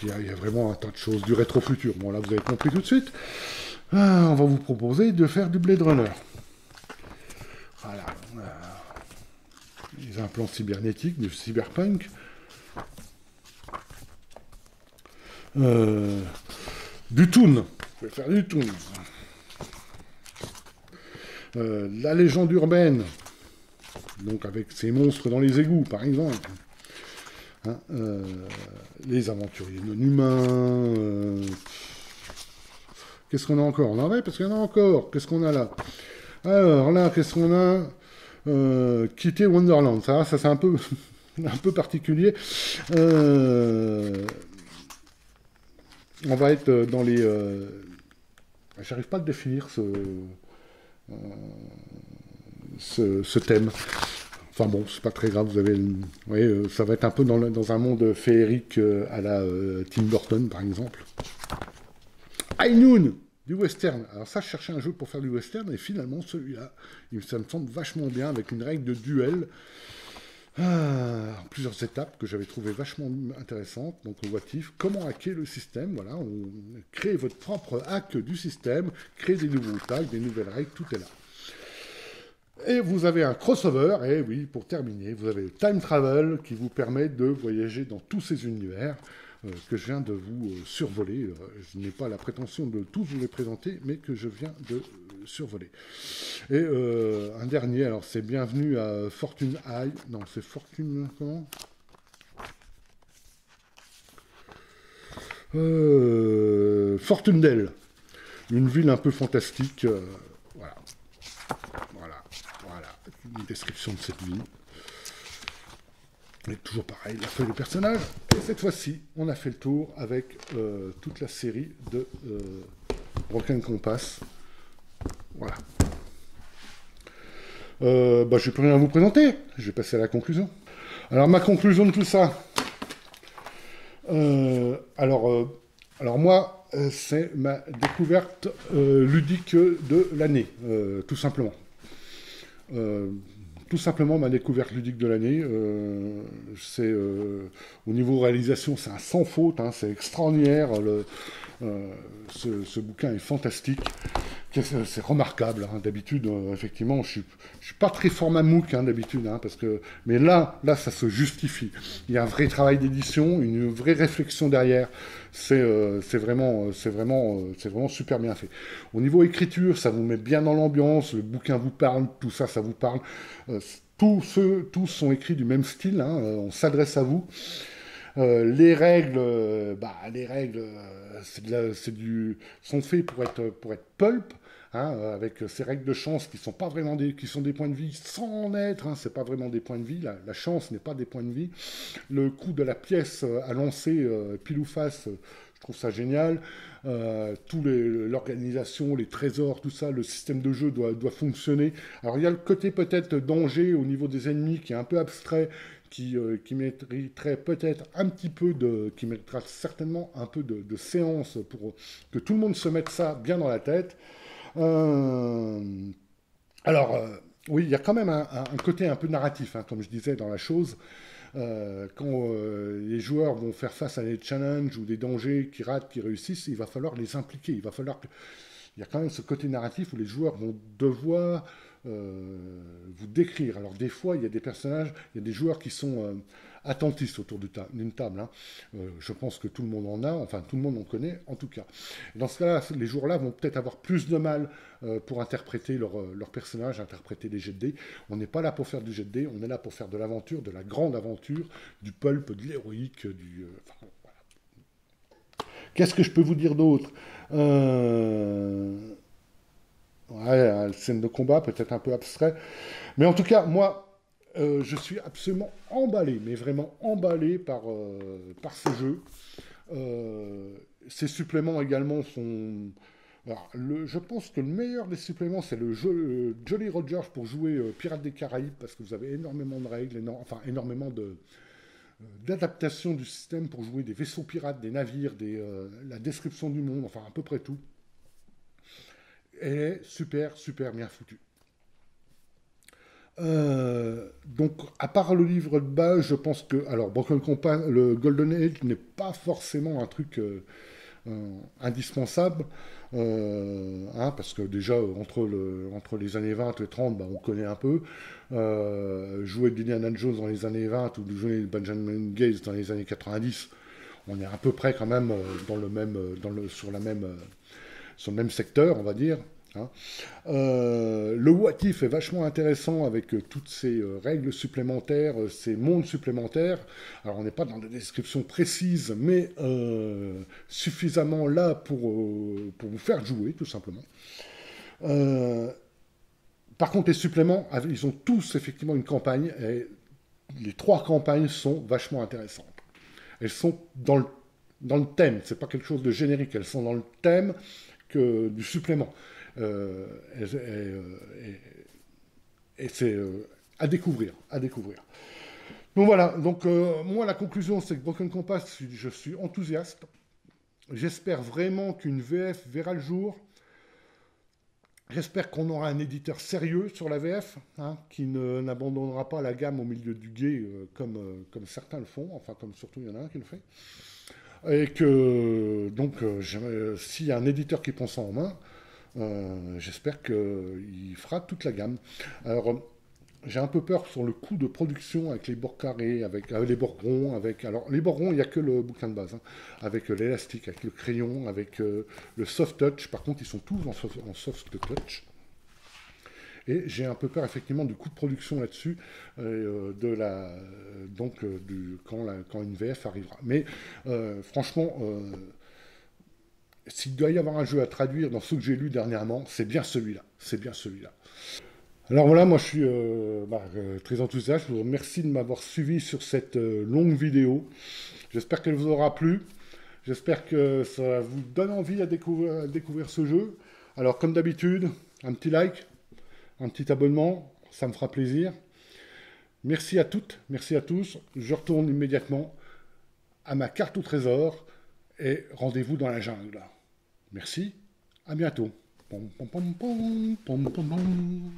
il y a vraiment un tas de choses, du rétro-futur. Bon, là, vous avez compris tout de suite. On va vous proposer de faire du Blade Runner. Voilà. Les implants cybernétiques, du cyberpunk. Du Toon. Vous pouvez faire du Toon. La légende urbaine, donc avec ces monstres dans les égouts, par exemple. Hein, les aventuriers non humains. Qu'est-ce qu'on a encore? Non, ouais, parce qu'il y en a encore. Qu'est-ce qu'on a là? Alors là, qu'est-ce qu'on a? Quitter Wonderland. Ça c'est un peu, un peu particulier. On va être dans les... J'arrive pas à le définir, ce thème. Enfin bon, c'est pas très grave, vous voyez, ça va être un peu dans un monde féerique à la Tim Burton, par exemple. High Noon, du western. Alors ça, je cherchais un jeu pour faire du western, et finalement, celui-là, ça me semble vachement bien, avec une règle de duel, plusieurs étapes que j'avais trouvé vachement intéressantes. Donc, What If, comment hacker le système, voilà, on crée votre propre hack du système, créer des nouveaux tags, des nouvelles règles, tout est là. Et vous avez un crossover, et oui, pour terminer, vous avez le time travel qui vous permet de voyager dans tous ces univers que je viens de vous survoler. Je n'ai pas la prétention de tous vous les présenter, mais que je viens de survoler. Et un dernier, alors c'est Bienvenue à Fortune High. Non, c'est Fortune... Comment Fortune Dell. Une ville un peu fantastique... voilà. une description de cette vie. Et toujours pareil, la feuille de personnage. Et cette fois-ci, on a fait le tour avec toute la série de Broken Compass. Voilà. Je n'ai plus rien à vous présenter. Je vais passer à la conclusion. Alors, ma conclusion de tout ça. Alors moi, c'est ma découverte ludique de l'année, tout simplement. Tout simplement ma découverte ludique de l'année. Au niveau réalisation, c'est un sans faute, hein, c'est extraordinaire. Ce bouquin est fantastique. C'est remarquable. Hein. D'habitude, effectivement, je suis pas très format MOOC d'habitude, mais là, ça se justifie. Il y a un vrai travail d'édition, une vraie réflexion derrière. C'est vraiment super bien fait. Au niveau écriture, ça vous met bien dans l'ambiance. Le bouquin vous parle, tout ça, ça vous parle. Tous sont écrits du même style. Hein, on s'adresse à vous. Les règles, sont faites pour être pulp. Hein, avec ces règles de chance qui sont pas vraiment qui sont des points de vie sans en être, hein, c'est pas vraiment des points de vie, la chance n'est pas des points de vie. Le coup de la pièce à lancer pile ou face, je trouve ça génial. L'organisation, les trésors, tout ça, le système de jeu doit fonctionner. Alors il y a le côté peut-être danger au niveau des ennemis qui est un peu abstrait, qui mériterait peut-être un petit peu qui méritera certainement un peu de séance pour que tout le monde se mette ça bien dans la tête. Oui, il y a quand même un côté un peu narratif, hein, comme je disais dans la chose. Quand les joueurs vont faire face à des challenges ou des dangers qui ratent, qui réussissent, il va falloir les impliquer. Il y a quand même ce côté narratif où les joueurs vont devoir vous décrire. Alors des fois, il y a des personnages, il y a des joueurs qui sont attentistes autour d'une table. Hein. Je pense que tout le monde en a, enfin tout le monde en connaît en tout cas. Et dans ce cas-là, les joueurs-là vont peut-être avoir plus de mal pour interpréter leur personnage, interpréter les jets de dés. On n'est pas là pour faire du jet de dés, on est là pour faire de l'aventure, de la grande aventure, du pulp, de l'héroïque, voilà. Qu'est-ce que je peux vous dire d'autre la scène de combat, peut-être un peu abstrait. Mais en tout cas, moi, je suis absolument emballé, mais vraiment emballé par ce jeu. Ces suppléments également sont... Alors, je pense que le meilleur des suppléments, c'est le jeu Jolly Roger pour jouer Pirates des Caraïbes, parce que vous avez énormément de règles, énormément d'adaptation du système pour jouer des vaisseaux pirates, des navires, la description du monde, enfin à peu près tout. Elle est super, super bien foutue. Donc, à part le livre de base, je pense que... Alors, Broken Compass, le Golden Age n'est pas forcément un truc indispensable, parce que déjà, entre les années 20 et 30, on connaît un peu. Jouer d'Indiana Jones dans les années 20 ou de jouer Benjamin Gates dans les années 90, on est à peu près quand même sur le même secteur, on va dire. Hein. Le what if est vachement intéressant avec toutes ces règles supplémentaires, ces mondes supplémentaires. Alors on n'est pas dans des descriptions précises, mais suffisamment là pour vous faire jouer, tout simplement. Par contre, les suppléments, ils ont tous effectivement une campagne, et les 3 campagnes sont vachement intéressantes. Elles sont dans le thème, c'est pas quelque chose de générique, elles sont dans le thème du supplément. Et c'est à découvrir. Donc voilà, moi la conclusion c'est que Broken Compass, je suis enthousiaste. J'espère vraiment qu'une VF verra le jour. J'espère qu'on aura un éditeur sérieux sur la VF, qui n'abandonnera pas la gamme au milieu du gué comme certains le font, enfin comme surtout il y en a un qui le fait. Et que s'il y a un éditeur qui prend ça en main, j'espère qu'il fera toute la gamme. Alors, j'ai un peu peur sur le coût de production avec les bords carrés, avec les bords ronds. Alors, les bords ronds, il n'y a que le bouquin de base, avec l'élastique, avec le crayon, avec le soft touch. Par contre, ils sont tous en soft touch. Et j'ai un peu peur, effectivement, du coût de production là-dessus, quand une VF arrivera. Mais, franchement... s'il doit y avoir un jeu à traduire dans ceux que j'ai lus dernièrement, c'est bien celui-là. Alors voilà, moi je suis très enthousiaste. Je vous remercie de m'avoir suivi sur cette longue vidéo. J'espère qu'elle vous aura plu. J'espère que ça vous donne envie à découvrir ce jeu. Alors comme d'habitude, un petit like, un petit abonnement, ça me fera plaisir. Merci à toutes, merci à tous. Je retourne immédiatement à ma carte au trésor et rendez-vous dans la jungle. Merci, à bientôt. Pom, pom, pom, pom, pom, pom, pom.